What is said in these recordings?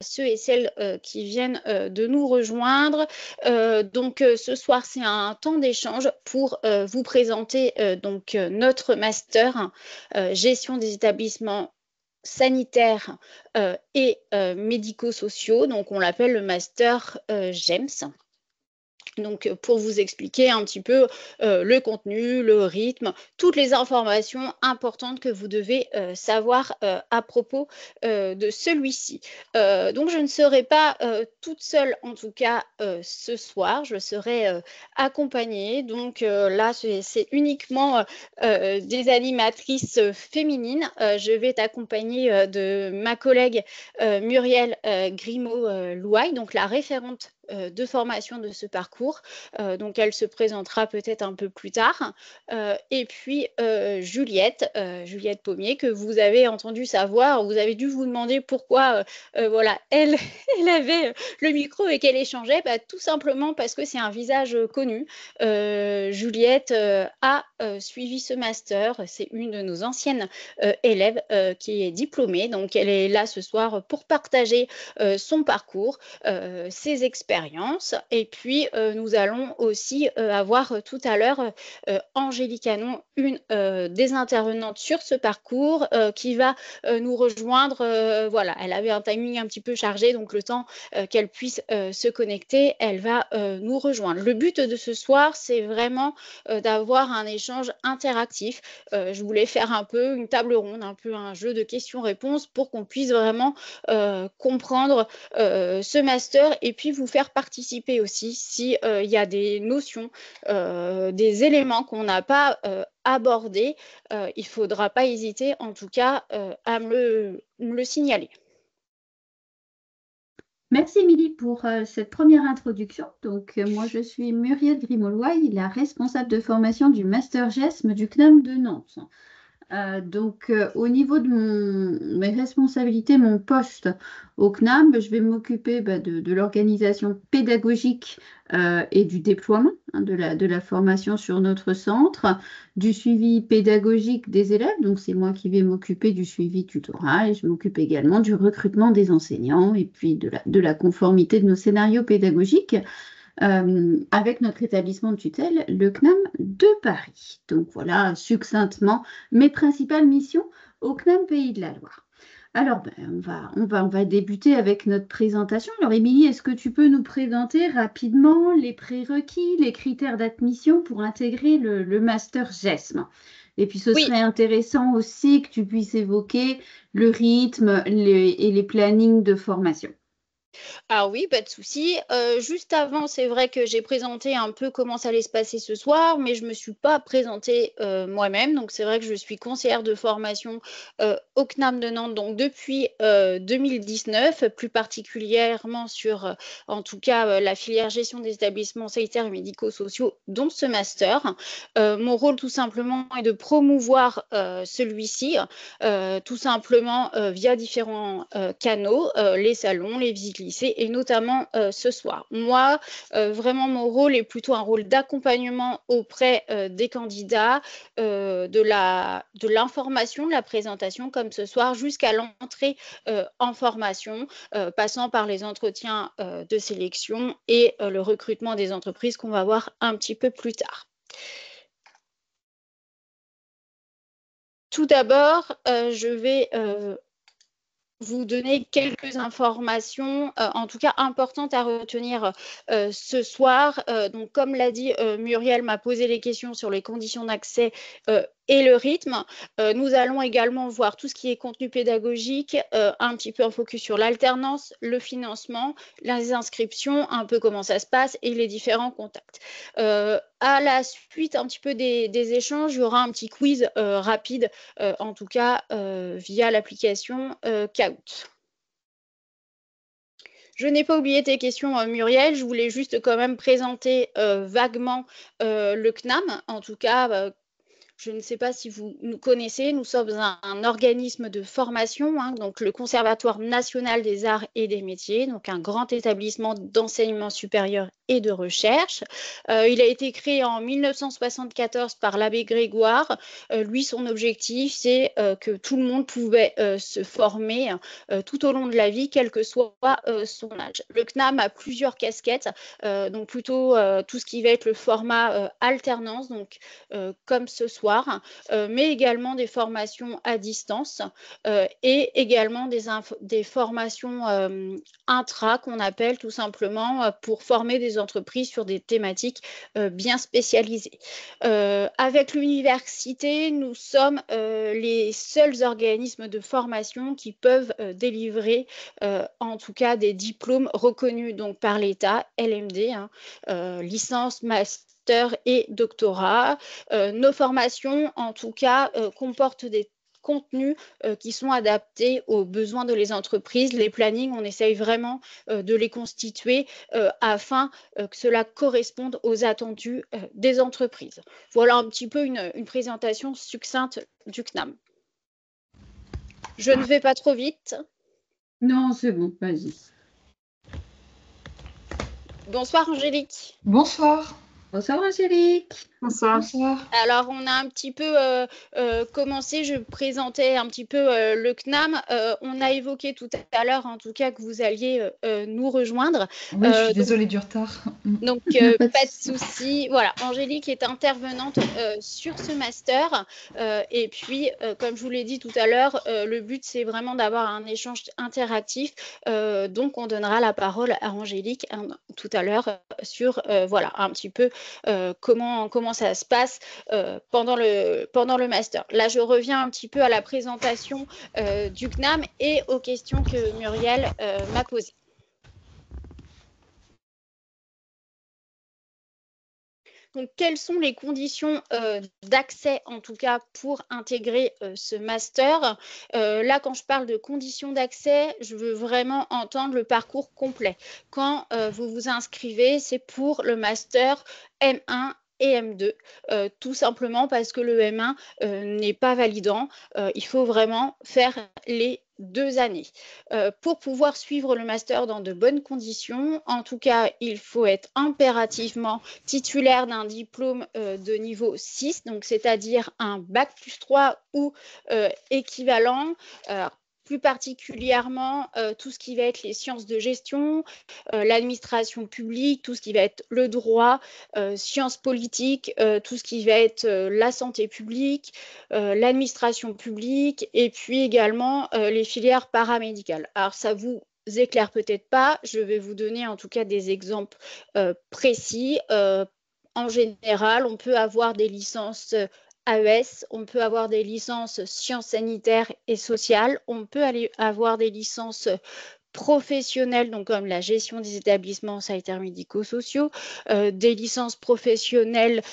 ceux et celles qui viennent de nous rejoindre. Ce soir, c'est un temps d'échange pour vous présenter notre master gestion des établissements sanitaires et médico-sociaux. Donc, on l'appelle le master GEMS. Donc, pour vous expliquer un petit peu le contenu, le rythme, toutes les informations importantes que vous devez savoir à propos de celui-ci. Donc, je ne serai pas toute seule, en tout cas ce soir. Je serai accompagnée. Donc, là, c'est uniquement des animatrices féminines. Je vais être accompagnée de ma collègue Muriel Grimaud-Louaille, donc la référente de formation de ce parcours. Donc, elle se présentera peut-être un peu plus tard. Et puis, Juliette Pommier, que vous avez entendu sa voix. Vous avez dû vous demander pourquoi voilà, elle avait le micro et qu'elle échangeait. Tout simplement parce que c'est un visage connu. Juliette a suivi ce master. C'est une de nos anciennes élèves qui est diplômée. Donc, elle est là ce soir pour partager son parcours, ses expériences. Et puis, nous allons aussi avoir tout à l'heure Angélique Hanon, une des intervenantes sur ce parcours qui va nous rejoindre. Voilà, elle avait un timing un petit peu chargé, donc le temps qu'elle puisse se connecter, elle va nous rejoindre. Le but de ce soir, c'est vraiment d'avoir un échange interactif. Je voulais faire un peu une table ronde, un peu un jeu de questions-réponses pour qu'on puisse vraiment comprendre ce master et puis vous faire participer aussi si il y a des notions, des éléments qu'on n'a pas abordés. Il ne faudra pas hésiter en tout cas à me le signaler. Merci Émilie pour cette première introduction. Donc, moi, je suis Muriel Grimaud-Louaille, la responsable de formation du Master GESM du CNAM de Nantes. Au niveau de mes responsabilités, mon poste au CNAM, je vais m'occuper de l'organisation pédagogique et du déploiement de la formation sur notre centre, du suivi pédagogique des élèves. Donc, c'est moi qui vais m'occuper du suivi tutorat et je m'occupe également du recrutement des enseignants et puis de la conformité de nos scénarios pédagogiques avec notre établissement de tutelle, le CNAM de Paris. Donc voilà, succinctement, mes principales missions au CNAM Pays de la Loire. Alors, on va débuter avec notre présentation. Alors, Émilie, est-ce que tu peux nous présenter rapidement les prérequis, les critères d'admission pour intégrer le Master GESM? Et puis, ce Oui. serait intéressant aussi que tu puisses évoquer le rythme et les plannings de formation. Ah oui, pas de souci. Juste avant, c'est vrai que j'ai présenté un peu comment ça allait se passer ce soir, mais je ne me suis pas présentée moi-même. Donc, c'est vrai que je suis conseillère de formation au CNAM de Nantes donc depuis 2019, plus particulièrement sur, en tout cas, la filière gestion des établissements sanitaires et médico-sociaux, dont ce master. Mon rôle, tout simplement, est de promouvoir celui-ci, tout simplement via différents canaux, les salons, les visites lycées et notamment ce soir. Moi, vraiment, mon rôle est plutôt un rôle d'accompagnement auprès des candidats, de l'information, de la présentation comme ce soir, jusqu'à l'entrée en formation, passant par les entretiens de sélection et le recrutement des entreprises qu'on va voir un petit peu plus tard. Tout d'abord, je vais vous donner quelques informations, en tout cas importantes à retenir ce soir. Donc, comme l'a dit Muriel, m'a posé les questions sur les conditions d'accès et le rythme. Nous allons également voir tout ce qui est contenu pédagogique, un petit peu en focus sur l'alternance, le financement, les inscriptions, un peu comment ça se passe et les différents contacts. À la suite un petit peu des échanges, il y aura un petit quiz rapide, en tout cas via l'application Kahoot. Je n'ai pas oublié tes questions, Muriel. Je voulais juste quand même présenter vaguement le CNAM. En tout cas, je ne sais pas si vous nous connaissez, nous sommes un organisme de formation, donc le Conservatoire national des arts et des métiers, donc un grand établissement d'enseignement supérieur et de recherche. Il a été créé en 1974 par l'abbé Grégoire. Lui, son objectif, c'est que tout le monde pouvait se former tout au long de la vie, quel que soit son âge. Le CNAM a plusieurs casquettes, donc plutôt tout ce qui va être le format alternance, donc comme ce soir, mais également des formations à distance et également des formations intra qu'on appelle tout simplement pour former des entreprises sur des thématiques bien spécialisées. Avec l'université, nous sommes les seuls organismes de formation qui peuvent délivrer en tout cas des diplômes reconnus donc par l'État, LMD, licence, master et doctorat. Nos formations, en tout cas, comportent des contenus qui sont adaptés aux besoins de les entreprises. Les plannings, on essaye vraiment de les constituer afin que cela corresponde aux attendus des entreprises. Voilà un petit peu une présentation succincte du CNAM. Je ne vais pas trop vite. Non, c'est bon, vas-y. Bonsoir Angélique. Bonsoir. Bonsoir Angélique. Bonsoir. Bonsoir. Alors, on a un petit peu commencé, je présentais un petit peu le CNAM. On a évoqué tout à l'heure, en tout cas, que vous alliez nous rejoindre. Oui, je suis désolée du retard. Donc, pas de souci. Voilà, Angélique est intervenante sur ce master. Et puis, comme je vous l'ai dit tout à l'heure, le but, c'est vraiment d'avoir un échange interactif. Donc, on donnera la parole à Angélique tout à l'heure sur, voilà, un petit peu comment ça se passe pendant le master. Là, je reviens un petit peu à la présentation du CNAM et aux questions que Muriel m'a posées. Donc, quelles sont les conditions d'accès, en tout cas, pour intégrer ce master? Là, quand je parle de conditions d'accès, je veux vraiment entendre le parcours complet. Quand vous vous inscrivez, c'est pour le master M1 et M2, tout simplement parce que le M1 n'est pas validant. Il faut vraiment faire les 2 années. Pour pouvoir suivre le master dans de bonnes conditions, en tout cas, il faut être impérativement titulaire d'un diplôme de niveau 6, donc c'est-à-dire un bac plus 3 ou équivalent. Plus particulièrement tout ce qui va être les sciences de gestion, l'administration publique, tout ce qui va être le droit, sciences politiques, tout ce qui va être la santé publique, l'administration publique et puis également les filières paramédicales. Alors ça vous éclaire peut-être pas, je vais vous donner en tout cas des exemples précis. En général, on peut avoir des licences AES, on peut avoir des licences sciences sanitaires et sociales, on peut avoir des licences professionnelles, donc comme la gestion des établissements sanitaires médico-sociaux, des licences professionnelles,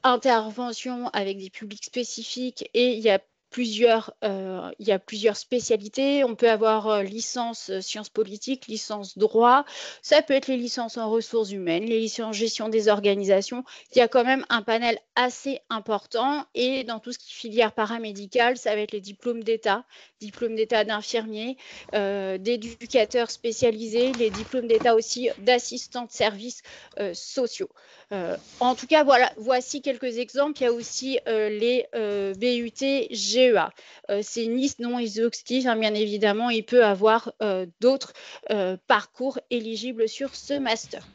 intervention avec des publics spécifiques et il y a plusieurs spécialités. On peut avoir licence sciences politiques, licence droit. Ça peut être les licences en ressources humaines, les licences en gestion des organisations. Il y a quand même un panel assez important. Et dans tout ce qui est filière paramédicale, ça va être les diplômes d'État d'infirmiers, d'éducateurs spécialisés, les diplômes d'État aussi d'assistants de services sociaux. En tout cas, voici quelques exemples. Il y a aussi les BUT GEA. C'est une liste non exhaustive, hein, bien évidemment. Il peut y avoir d'autres parcours éligibles sur ce master.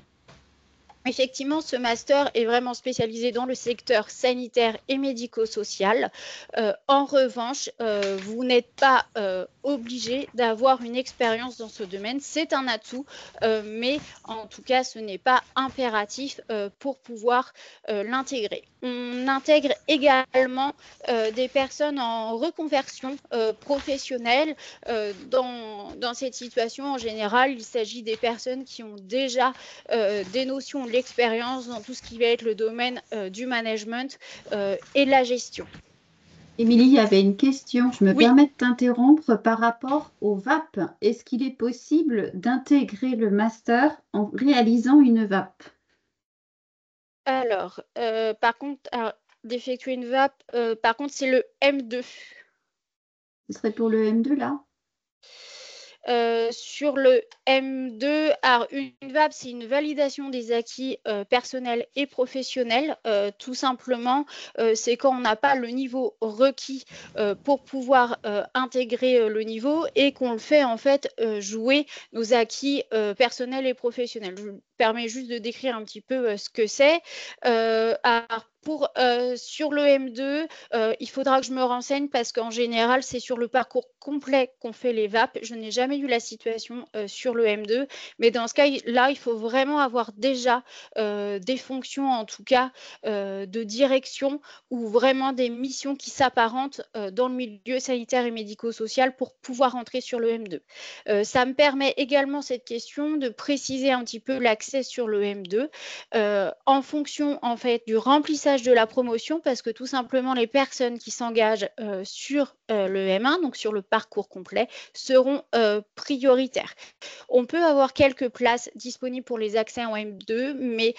Effectivement, ce master est vraiment spécialisé dans le secteur sanitaire et médico-social. En revanche, vous n'êtes pas obligé d'avoir une expérience dans ce domaine. C'est un atout, mais en tout cas, ce n'est pas impératif pour pouvoir l'intégrer. On intègre également des personnes en reconversion professionnelle. Dans cette situation, en général, il s'agit des personnes qui ont déjà des notions de l'expérience dans tout ce qui va être le domaine du management et de la gestion. Émilie, il y avait une question. Je me permets de t'interrompre par rapport au VAP. Est-ce qu'il est possible d'intégrer le master en réalisant une VAP? Alors, par contre, d'effectuer une VAP, par contre, c'est le M2. Ce serait pour le M2 là? Sur le M2, alors une VAP, c'est une validation des acquis personnels et professionnels. Tout simplement, c'est quand on n'a pas le niveau requis pour pouvoir intégrer le niveau et qu'on le fait en fait jouer nos acquis personnels et professionnels. Je me permets juste de décrire un petit peu ce que c'est. Sur le M2, il faudra que je me renseigne parce qu'en général, c'est sur le parcours complet qu'on fait les VAP. Je n'ai jamais eu la situation sur le M2, mais dans ce cas-là, il faut vraiment avoir déjà des fonctions, en tout cas, de direction ou vraiment des missions qui s'apparentent dans le milieu sanitaire et médico-social pour pouvoir entrer sur le M2. Ça me permet également, cette question, de préciser un petit peu l'accès sur le M2 en fonction, en fait, du remplissage de la promotion, parce que tout simplement, les personnes qui s'engagent sur le M1, donc sur le parcours complet, seront prioritaires. On peut avoir quelques places disponibles pour les accès en M2, mais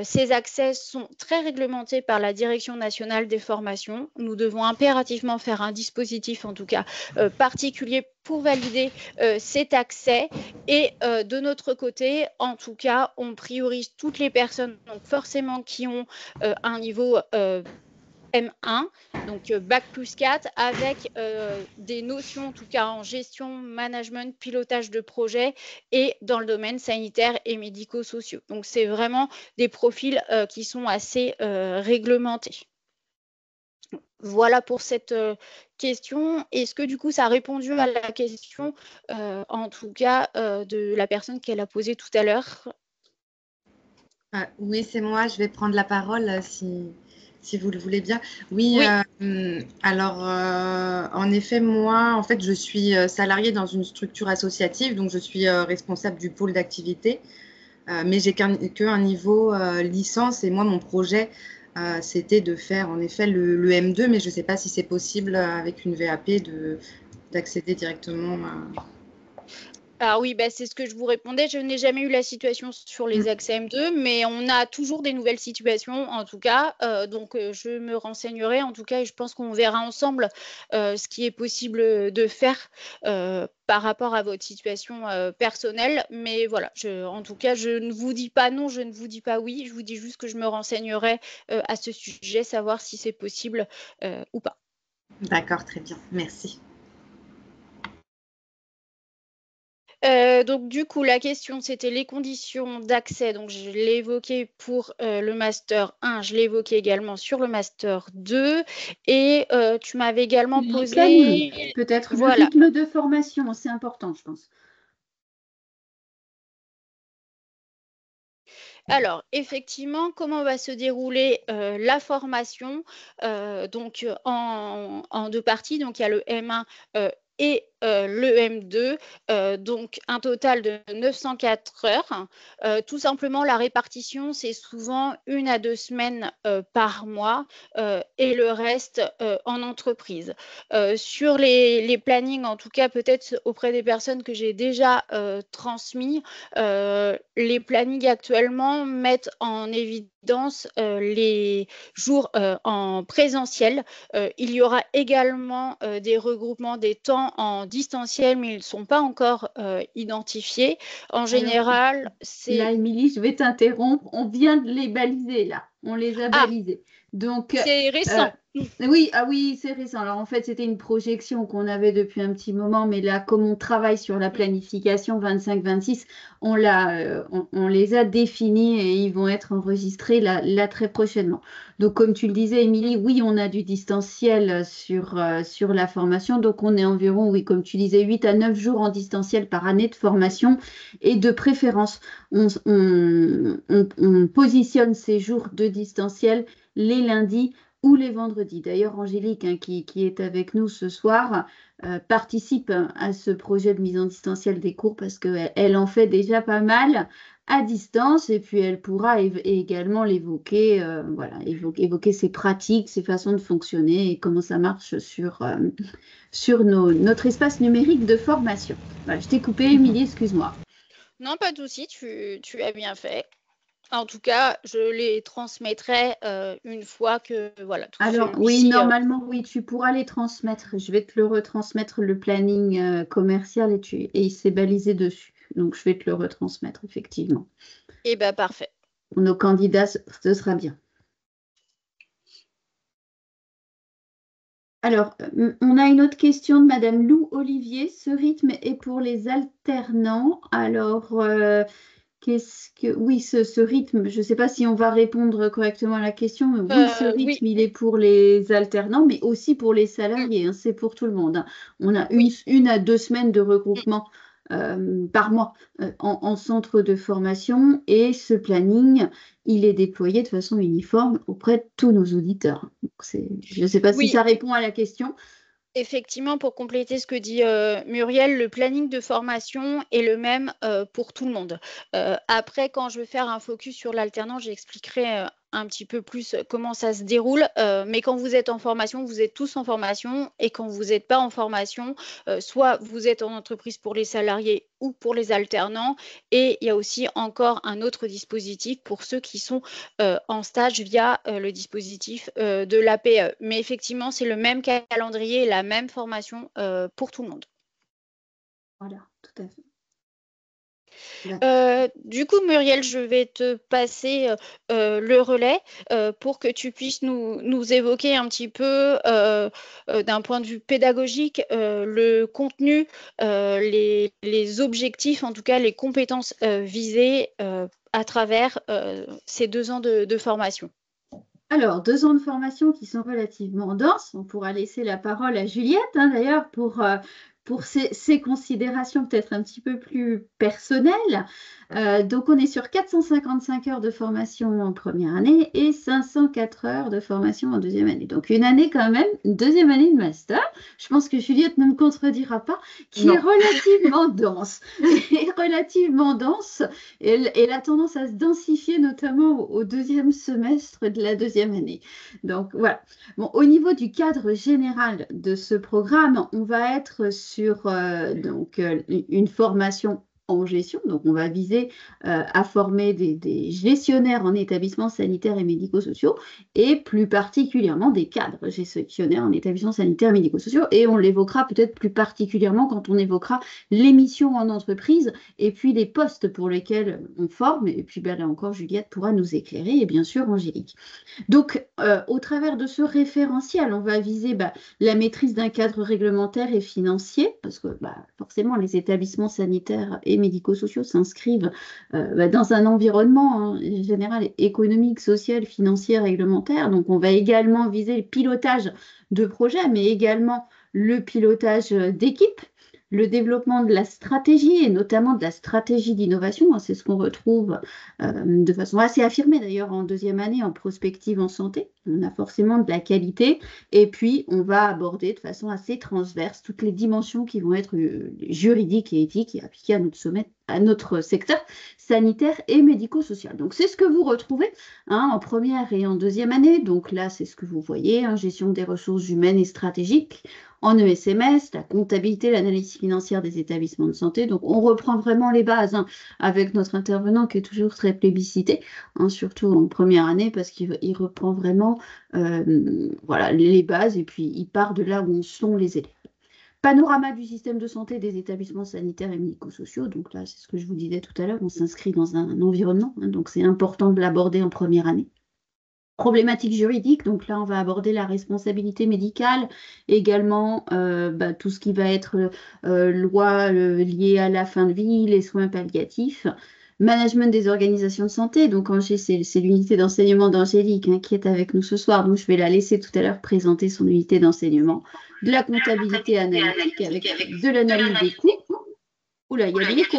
ces accès sont très réglementés par la Direction nationale des formations. Nous devons impérativement faire un dispositif, en tout cas particulier, pour valider cet accès. Et de notre côté, en tout cas, on priorise toutes les personnes, donc forcément qui ont un niveau M1, donc Bac plus 4, avec des notions, en tout cas en gestion, management, pilotage de projet et dans le domaine sanitaire et médico-sociaux. Donc, c'est vraiment des profils qui sont assez réglementés. Voilà pour cette question. Est-ce que du coup, ça a répondu à la question, en tout cas, de la personne qu'elle a posée tout à l'heure? Oui, c'est moi. Je vais prendre la parole si vous le voulez bien. Oui, alors en effet, moi, en fait, je suis salariée dans une structure associative, donc je suis responsable du pôle d'activité, mais j'ai qu'un niveau licence et moi, mon projet, c'était de faire en effet le M2, mais je ne sais pas si c'est possible avec une VAP d'accéder directement à… Ah oui, bah, c'est ce que je vous répondais. Je n'ai jamais eu la situation sur les accès M2, mais on a toujours des nouvelles situations, en tout cas. Donc, je me renseignerai, en tout cas, et je pense qu'on verra ensemble ce qui est possible de faire par rapport à votre situation personnelle. Mais voilà, en tout cas, je ne vous dis pas non, je ne vous dis pas oui. Je vous dis juste que je me renseignerai à ce sujet, savoir si c'est possible ou pas. D'accord, très bien. Merci. Donc du coup, la question, c'était les conditions d'accès. Donc je l'ai évoqué pour le Master 1, je l'ai évoqué également sur le Master 2. Et tu m'avais également posé… Peut-être Voilà. le rythme de formation, c'est important, je pense. Alors, effectivement, comment va se dérouler la formation donc en deux parties. Donc, il y a le M1 et le M2, donc un total de 904 heures. Tout simplement, la répartition, c'est souvent 1 à 2 semaines par mois et le reste en entreprise. Sur les plannings, en tout cas, peut-être auprès des personnes que j'ai déjà transmis, les plannings actuellement mettent en évidence les jours en présentiel. Il y aura également des regroupements des temps en distanciel, mais ils ne sont pas encore identifiés. En général, c'est… Là, Émilie, je vais t'interrompre. On vient de les baliser, là. On les a balisés. Donc, c'est récent. Oui, c'est récent. Alors, en fait, c'était une projection qu'on avait depuis un petit moment, mais là, comme on travaille sur la planification 25-26, on les a définis et ils vont être enregistrés là très prochainement. Donc, comme tu le disais, Émilie, oui, on a du distanciel sur la formation. Donc, on est environ, oui, comme tu disais, 8 à 9 jours en distanciel par année de formation. Et de préférence, on positionne ces jours de distanciel les lundis ou les vendredis. D'ailleurs, Angélique, qui est avec nous ce soir, participe à ce projet de mise en distanciel des cours parce qu'elle en fait déjà pas mal à distance et puis elle pourra également l'évoquer, évoquer ses pratiques, ses façons de fonctionner et comment ça marche sur notre espace numérique de formation. Voilà, je t'ai coupé, Émilie, excuse-moi. Non, pas de souci, tu as bien fait. En tout cas, je les transmettrai une fois que voilà, tout Alors, oui, celui-ci. normalement, oui, tu pourras les transmettre. Je vais te le retransmettre, le planning commercial, et c'est balisé dessus. Donc, je vais te le retransmettre, effectivement. Eh bien, parfait. Pour nos candidats, ce sera bien. Alors, on a une autre question de Madame Lou Olivier. Ce rythme est pour les alternants. Alors, oui, ce rythme, je ne sais pas si on va répondre correctement à la question, mais oui, ce rythme, Oui. il est pour les alternants, mais aussi pour les salariés, hein, c'est pour tout le monde, hein. On a une à 2 semaines de regroupement par mois en centre de formation, et ce planning, il est déployé de façon uniforme auprès de tous nos auditeurs. Donc, je ne sais pas si ça répond à la question. Effectivement, pour compléter ce que dit Muriel, le planning de formation est le même pour tout le monde. Après, quand je vais faire un focus sur l'alternant, j'expliquerai un petit peu plus comment ça se déroule. Mais quand vous êtes en formation, vous êtes tous en formation. Et quand vous n'êtes pas en formation, soit vous êtes en entreprise pour les salariés ou pour les alternants. Et il y a aussi encore un autre dispositif pour ceux qui sont en stage via le dispositif de l'APE. Mais effectivement, c'est le même calendrier et la même formation pour tout le monde. Voilà, tout à fait. Du coup, Muriel, je vais te passer le relais pour que tu puisses nous évoquer un petit peu, d'un point de vue pédagogique, le contenu, les objectifs, en tout cas les compétences visées à travers ces 2 ans de formation. Alors, 2 ans de formation qui sont relativement denses. On pourra laisser la parole à Juliette, hein, d'ailleurs, pour ces considérations peut-être un petit peu plus personnelles. Donc, on est sur 455 heures de formation en première année et 504 heures de formation en deuxième année. Donc, une année quand même, une deuxième année de master. Je pense que Juliette ne me contredira pas, qui est relativement dense. Et relativement dense. Elle a tendance à se densifier, notamment au deuxième semestre de la deuxième année. Donc voilà. Bon, au niveau du cadre général de ce programme, on va être sur une formation en gestion. Donc, on va viser à former des gestionnaires en établissements sanitaires et médico-sociaux, et plus particulièrement des cadres gestionnaires en établissements sanitaires et médico-sociaux. Et on l'évoquera peut-être plus particulièrement quand on évoquera les missions en entreprise et puis les postes pour lesquels on forme. Et puis là encore, Juliette pourra nous éclairer, et bien sûr Angélique. Donc, au travers de ce référentiel, on va viser la maîtrise d'un cadre réglementaire et financier, parce que forcément, les établissements sanitaires et médico-sociaux s'inscrivent dans un environnement général économique, social, financier, réglementaire. Donc, on va également viser le pilotage de projets, mais également le pilotage d'équipes, le développement de la stratégie, et notamment de la stratégie d'innovation. C'est ce qu'on retrouve de façon assez affirmée d'ailleurs en deuxième année en prospective en santé. On a forcément de la qualité, et puis on va aborder de façon assez transverse toutes les dimensions qui vont être juridiques et éthiques et appliquées à notre secteur sanitaire et médico-social. Donc c'est ce que vous retrouvez en première et en deuxième année. Donc là, c'est ce que vous voyez, gestion des ressources humaines et stratégiques. En ESMS, la comptabilité, l'analyse financière des établissements de santé. Donc, on reprend vraiment les bases avec notre intervenant qui est toujours très plébiscité, surtout en première année, parce qu'il reprend vraiment les bases, et puis il part de là où en sont les élèves. Panorama du système de santé des établissements sanitaires et médico-sociaux. Donc là, c'est ce que je vous disais tout à l'heure, on s'inscrit dans un environnement, donc c'est important de l'aborder en première année. Problématique juridique, donc là on va aborder la responsabilité médicale, également tout ce qui va être loi liée à la fin de vie, les soins palliatifs, management des organisations de santé. Donc c'est l'unité d'enseignement d'Angélique qui est avec nous ce soir, donc je vais la laisser tout à l'heure présenter son unité d'enseignement, de la comptabilité analytique avec de l'analyse des coûts. Oula, il y a de l'écho.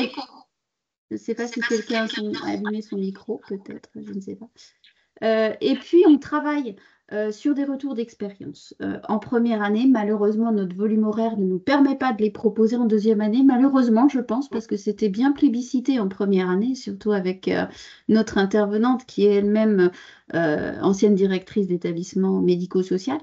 Je ne sais pas si quelqu'un a allumé son micro, peut-être, je ne sais pas. Et puis, on travaille sur des retours d'expérience. En première année, malheureusement, notre volume horaire ne nous permet pas de les proposer en deuxième année. Malheureusement, je pense, parce que c'était bien plébiscité en première année, surtout avec notre intervenante qui est elle-même ancienne directrice d'établissement médico-social.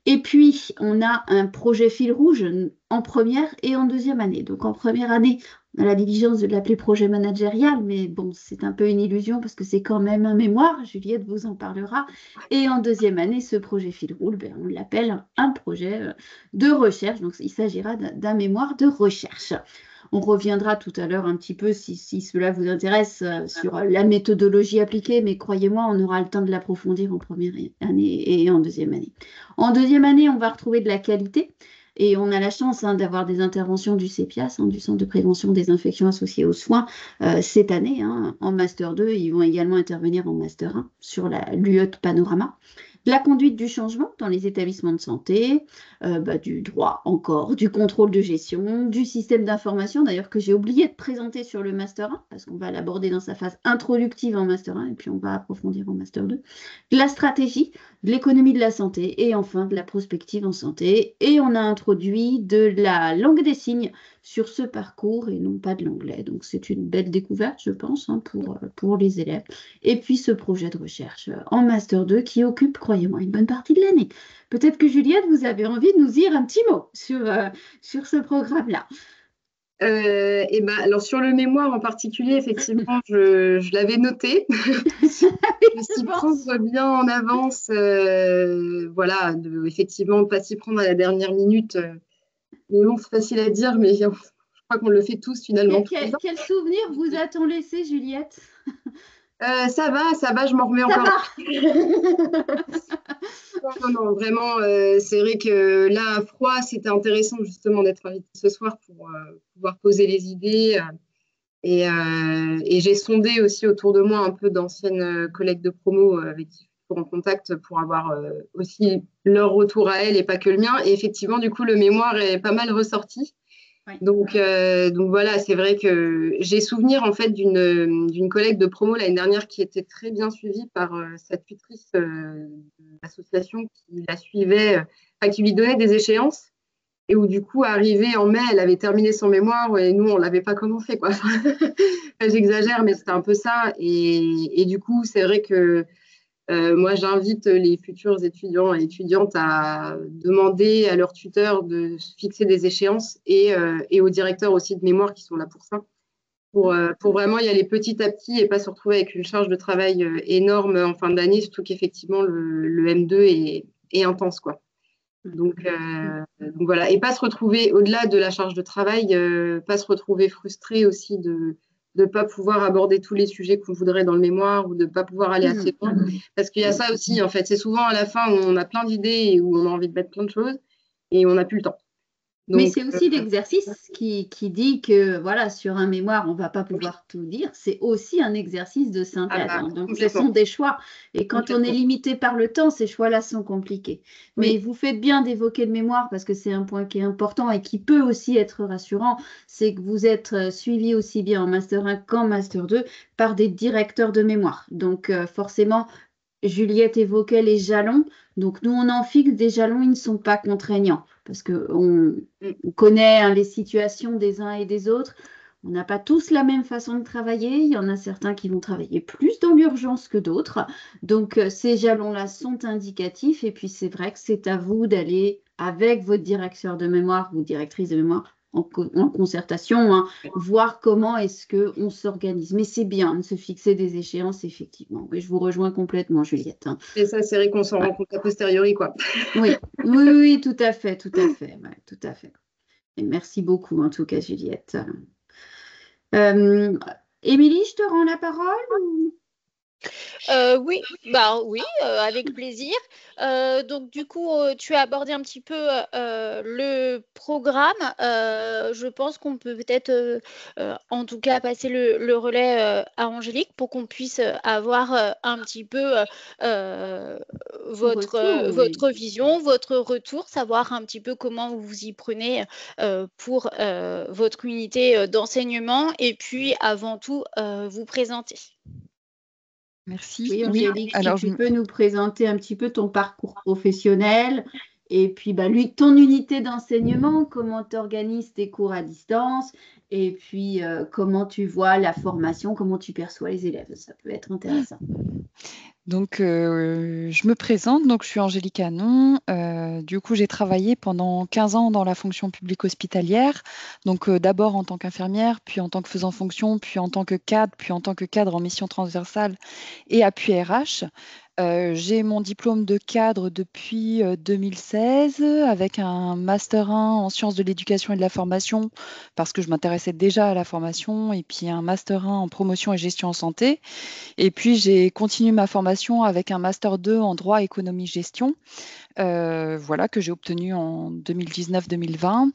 Et puis, on a un projet fil rouge en première et en deuxième année. Donc, en première année, on a la diligence de l'appeler projet managérial, mais bon, c'est un peu une illusion parce que c'est quand même un mémoire. Juliette vous en parlera. Et en deuxième année, ce projet fil rouge, on l'appelle un projet de recherche. Donc, il s'agira d'un mémoire de recherche. On reviendra tout à l'heure un petit peu, si cela vous intéresse, sur la méthodologie appliquée, mais croyez-moi, on aura le temps de l'approfondir en première année et en deuxième année. En deuxième année, on va retrouver de la qualité. Et on a la chance d'avoir des interventions du CEPIAS, du Centre de prévention des infections associées aux soins, cette année. En Master 2, ils vont également intervenir en Master 1 sur l'UE Panorama. La conduite du changement dans les établissements de santé, du droit encore, du contrôle de gestion, du système d'information, d'ailleurs que j'ai oublié de présenter sur le Master 1, parce qu'on va l'aborder dans sa phase introductive en Master 1, et puis on va approfondir en Master 2. De la stratégie, de l'économie de la santé, et enfin de la prospective en santé. Et on a introduit de la langue des signes sur ce parcours, et non pas de l'anglais. Donc c'est une belle découverte, je pense, pour les élèves. Et puis ce projet de recherche en Master 2 qui occupe, croyez-moi, une bonne partie de l'année. Peut-être que Juliette, vous avez envie de nous dire un petit mot sur ce programme-là. Alors sur le mémoire en particulier, effectivement, je l'avais noté. Je s'y prendre bien en avance, voilà, effectivement, ne pas s'y prendre à la dernière minute. Mais bon, c'est facile à dire, mais je crois qu'on le fait tous finalement. Quel souvenir vous a-t-on laissé, Juliette? Ça va, je m'en remets encore. Non, vraiment, c'est vrai que là, à froid, c'était intéressant justement d'être invitée ce soir pour pouvoir poser les idées. Et j'ai sondé aussi autour de moi un peu d'anciennes collègues de promo avec qui je suis en contact pour avoir aussi leur retour à elles et pas que le mien. Et effectivement, du coup, le mémoire est pas mal ressorti. Oui. Donc voilà, c'est vrai que j'ai souvenir en fait d'une collègue de promo l'année dernière qui était très bien suivie par sa tutrice de l'association qui la suivait, qui lui donnait des échéances et où du coup, arrivé en mai, elle avait terminé son mémoire et nous, on l'avait pas commencé, quoi. J'exagère, mais c'était un peu ça. Et du coup, c'est vrai que moi, j'invite les futurs étudiants et étudiantes à demander à leurs tuteurs de fixer des échéances et aux directeurs aussi de mémoire qui sont là pour ça, pour vraiment y aller petit à petit et pas se retrouver avec une charge de travail énorme en fin d'année, surtout qu'effectivement, le M2 est intense, quoi. Donc voilà, et pas se retrouver, au-delà de la charge de travail, pas se retrouver frustré aussi de ne pas pouvoir aborder tous les sujets qu'on voudrait dans le mémoire ou de ne pas pouvoir aller assez loin. Parce qu'il y a ça aussi, en fait. C'est souvent à la fin où on a plein d'idées et où on a envie de mettre plein de choses et on n'a plus le temps. Donc, mais c'est aussi l'exercice qui dit que voilà, sur un mémoire, on ne va pas pouvoir tout dire. C'est aussi un exercice de synthèse. Donc, ce sont des choix. Et quand on est limité par le temps, ces choix-là sont compliqués. Mais vous faites bien d'évoquer le mémoire parce que c'est un point qui est important et qui peut aussi être rassurant. C'est que vous êtes suivi aussi bien en Master 1 qu'en Master 2 par des directeurs de mémoire. Donc, forcément, Juliette évoquait les jalons. Donc, nous, on en fixe des jalons, ils ne sont pas contraignants parce qu'on connaît les situations des uns et des autres. On n'a pas tous la même façon de travailler. Il y en a certains qui vont travailler plus dans l'urgence que d'autres. Donc, ces jalons-là sont indicatifs. Et puis, c'est vrai que c'est à vous d'aller avec votre directeur de mémoire ou directrice de mémoire en concertation, voir comment est-ce qu'on s'organise. Mais c'est bien de se fixer des échéances, effectivement. Oui, je vous rejoins complètement, Juliette. Et ça, c'est vrai qu'on s'en rend compte a posteriori, quoi. Oui, tout à fait, tout à fait. Ouais, tout à fait. Et merci beaucoup, en tout cas, Juliette. Émilie, je te rends la parole oui, avec plaisir. Donc du coup, tu as abordé un petit peu le programme. Je pense qu'on peut peut-être, en tout cas, passer le relais à Angélique pour qu'on puisse avoir un petit peu votre vision, votre retour, savoir un petit peu comment vous vous y prenez pour votre unité d'enseignement et puis avant tout vous présenter. Merci. Oui, Angélique, alors, tu peux nous présenter un petit peu ton parcours professionnel et puis ton unité d'enseignement, comment tu organises tes cours à distance Et puis, comment tu vois la formation, comment tu perçois les élèves. Ça peut être intéressant. Donc, je me présente, donc je suis Angélique Hanon. Du coup, j'ai travaillé pendant 15 ans dans la fonction publique hospitalière. Donc, d'abord en tant qu'infirmière, puis en tant que faisant fonction, puis en tant que cadre, puis en tant que cadre en mission transversale et appui RH. J'ai mon diplôme de cadre depuis 2016 avec un master 1 en sciences de l'éducation et de la formation parce que je m'intéressais déjà à la formation et puis un master 1 en promotion et gestion en santé. Et puis j'ai continué ma formation avec un master 2 en droit, économie, gestion voilà, que j'ai obtenu en 2019-2020.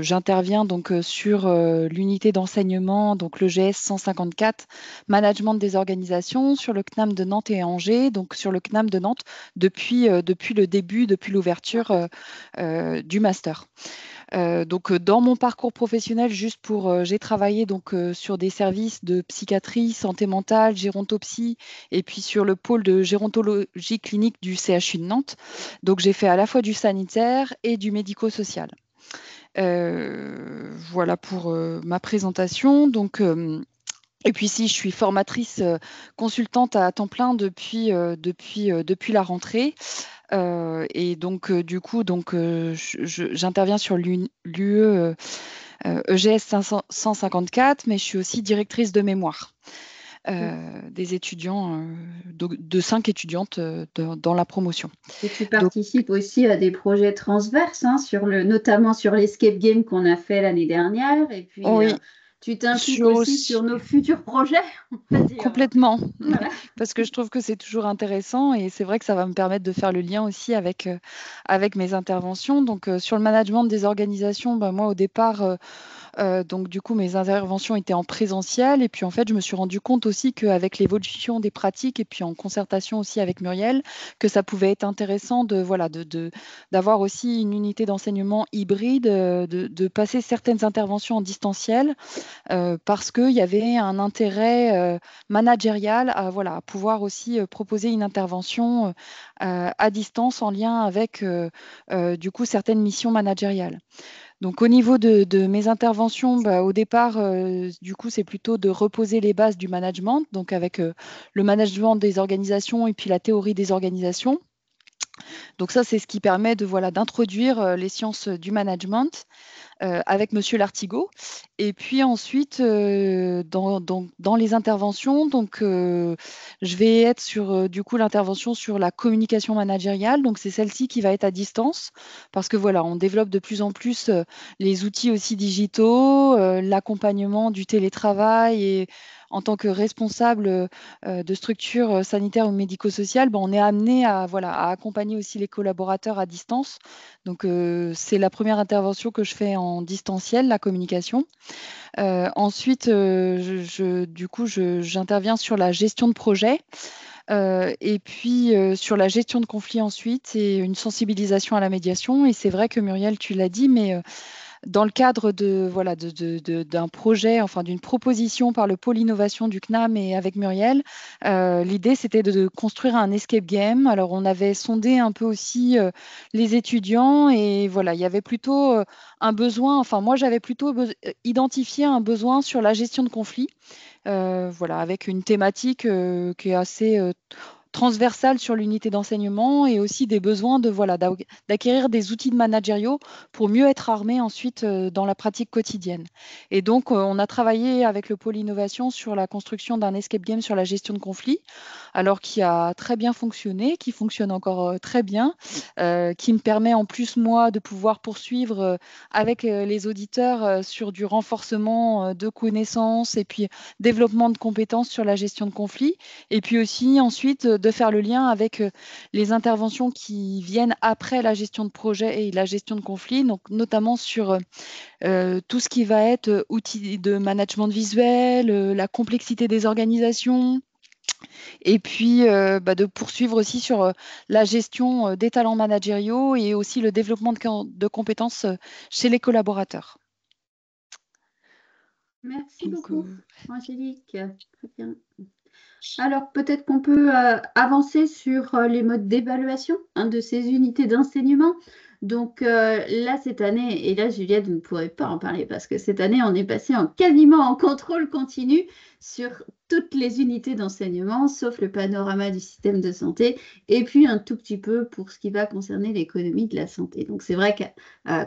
J'interviens donc sur l'unité d'enseignement, donc le GS 154, management des organisations, sur le CNAM de Nantes et Angers, donc sur le CNAM de Nantes depuis le début, depuis l'ouverture du master. Dans mon parcours professionnel, j'ai travaillé sur des services de psychiatrie, santé mentale, gérontopsie, et puis sur le pôle de gérontologie clinique du CHU de Nantes. Donc, j'ai fait à la fois du sanitaire et du médico-social. Voilà pour ma présentation. Et puis si je suis formatrice consultante à temps plein depuis la rentrée. J'interviens sur l'UE EGS 154, mais je suis aussi directrice de mémoire des étudiants, de 5 étudiantes dans la promotion. Et tu participes aussi à des projets transverses, hein, notamment sur l'escape game qu'on a fait l'année dernière. Et puis, oui. Tu t'impliques aussi sur nos futurs projets, on va dire. Complètement, voilà. Parce que je trouve que c'est toujours intéressant et c'est vrai que ça va me permettre de faire le lien aussi avec mes interventions. Donc, sur le management des organisations, moi, au départ, mes interventions étaient en présentiel et puis en fait, je me suis rendu compte aussi qu'avec l'évolution des pratiques et puis en concertation aussi avec Muriel, que ça pouvait être intéressant d'avoir aussi une unité d'enseignement hybride, de passer certaines interventions en distanciel parce qu'il y avait un intérêt managérial à pouvoir aussi proposer une intervention à distance en lien avec certaines missions managériales. Donc, au niveau de mes interventions, au départ, c'est plutôt de reposer les bases du management, donc avec le management des organisations et puis la théorie des organisations. Donc ça, c'est ce qui permet d'introduire les sciences du management avec Monsieur Lartigot. Et puis ensuite, dans les interventions, je vais être sur l'intervention sur la communication managériale. Donc c'est celle-ci qui va être à distance parce que on développe de plus en plus les outils aussi digitaux, l'accompagnement du télétravail et en tant que responsable de structure sanitaire ou médico-sociale, on est amené à accompagner aussi les collaborateurs à distance. Donc, c'est la première intervention que je fais en distanciel, la communication. Ensuite, j'interviens sur la gestion de projet. Et puis sur la gestion de conflits ensuite et une sensibilisation à la médiation. Et c'est vrai que Muriel, tu l'as dit, mais dans le cadre d'un projet, enfin d'une proposition par le pôle innovation du CNAM et avec Muriel, l'idée c'était de construire un escape game. Alors on avait sondé un peu aussi les étudiants et il y avait plutôt un besoin, enfin moi j'avais plutôt identifié un besoin sur la gestion de conflits, avec une thématique qui est assez transversale sur l'unité d'enseignement et aussi des besoins d'acquérir des outils de managériaux pour mieux être armé ensuite dans la pratique quotidienne. Et donc, on a travaillé avec le pôle innovation sur la construction d'un escape game sur la gestion de conflits, alors qui a très bien fonctionné, qui fonctionne encore très bien, qui me permet en plus, moi, de pouvoir poursuivre avec les auditeurs sur du renforcement de connaissances et puis développement de compétences sur la gestion de conflits. Et puis aussi, ensuite, de faire le lien avec les interventions qui viennent après la gestion de projet et la gestion de conflits, donc notamment sur tout ce qui va être outils de management visuel, la complexité des organisations, et puis de poursuivre aussi sur la gestion des talents managériaux et aussi le développement de compétences chez les collaborateurs. Merci beaucoup, Angélique. Très bien. Alors, peut-être qu'on peut avancer sur les modes d'évaluation de ces unités d'enseignement. Donc là, cette année, et là, Juliette, vous ne pourrez pas en parler parce que cette année, on est passé quasiment en contrôle continu sur toutes les unités d'enseignement, sauf le panorama du système de santé, et puis un tout petit peu pour ce qui va concerner l'économie de la santé. Donc c'est vrai que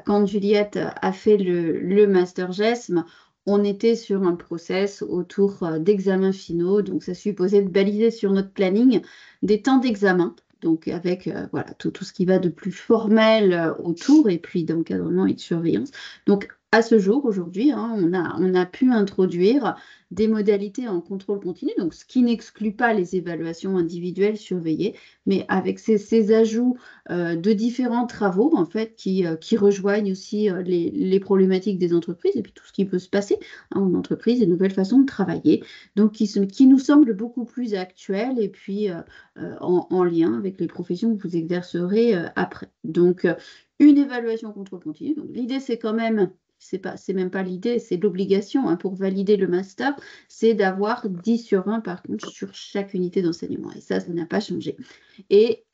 quand Juliette a fait le Master GESM, on était sur un process autour d'examens finaux, donc ça supposait de baliser sur notre planning des temps d'examen, donc avec voilà, tout ce qui va de plus formel autour, et puis d'encadrement et de surveillance. Donc à ce jour, aujourd'hui, hein, on a pu introduire des modalités en contrôle continu, donc ce qui n'exclut pas les évaluations individuelles surveillées, mais avec ces ajouts de différents travaux en fait qui rejoignent aussi les problématiques des entreprises et puis tout ce qui peut se passer en entreprise, des nouvelles façons de travailler, donc qui nous semblent beaucoup plus actuelles et puis en lien avec les professions que vous exercerez après. Donc une évaluation contrôle continu. Donc l'idée c'est quand même c'est même pas l'idée, c'est l'obligation hein, pour valider le master, c'est d'avoir 10 sur 20 par contre sur chaque unité d'enseignement. Et ça n'a pas changé. Et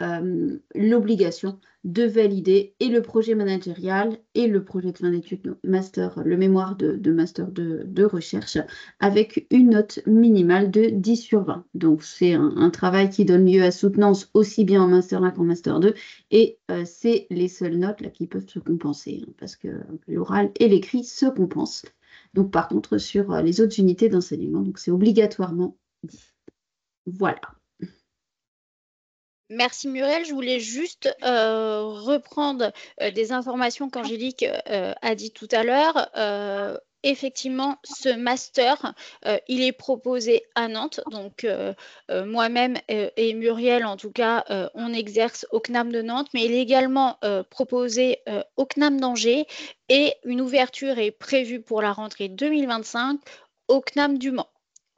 l'obligation de valider et le projet managérial et le projet de fin d'études master, le mémoire de master de recherche avec une note minimale de 10 sur 20. Donc c'est un travail qui donne lieu à soutenance aussi bien en master 1 qu'en master 2 et c'est les seules notes là, qui peuvent se compenser hein, parce que l'oral et l'écrit se compensent. Donc par contre sur les autres unités d'enseignement, donc c'est obligatoirement 10. Voilà. Merci Muriel. Je voulais juste reprendre des informations qu'Angélique a dit tout à l'heure. Effectivement, ce master, il est proposé à Nantes. Donc, moi-même et Muriel, en tout cas, on exerce au CNAM de Nantes, mais il est également proposé au CNAM d'Angers et une ouverture est prévue pour la rentrée 2025 au CNAM du Mans.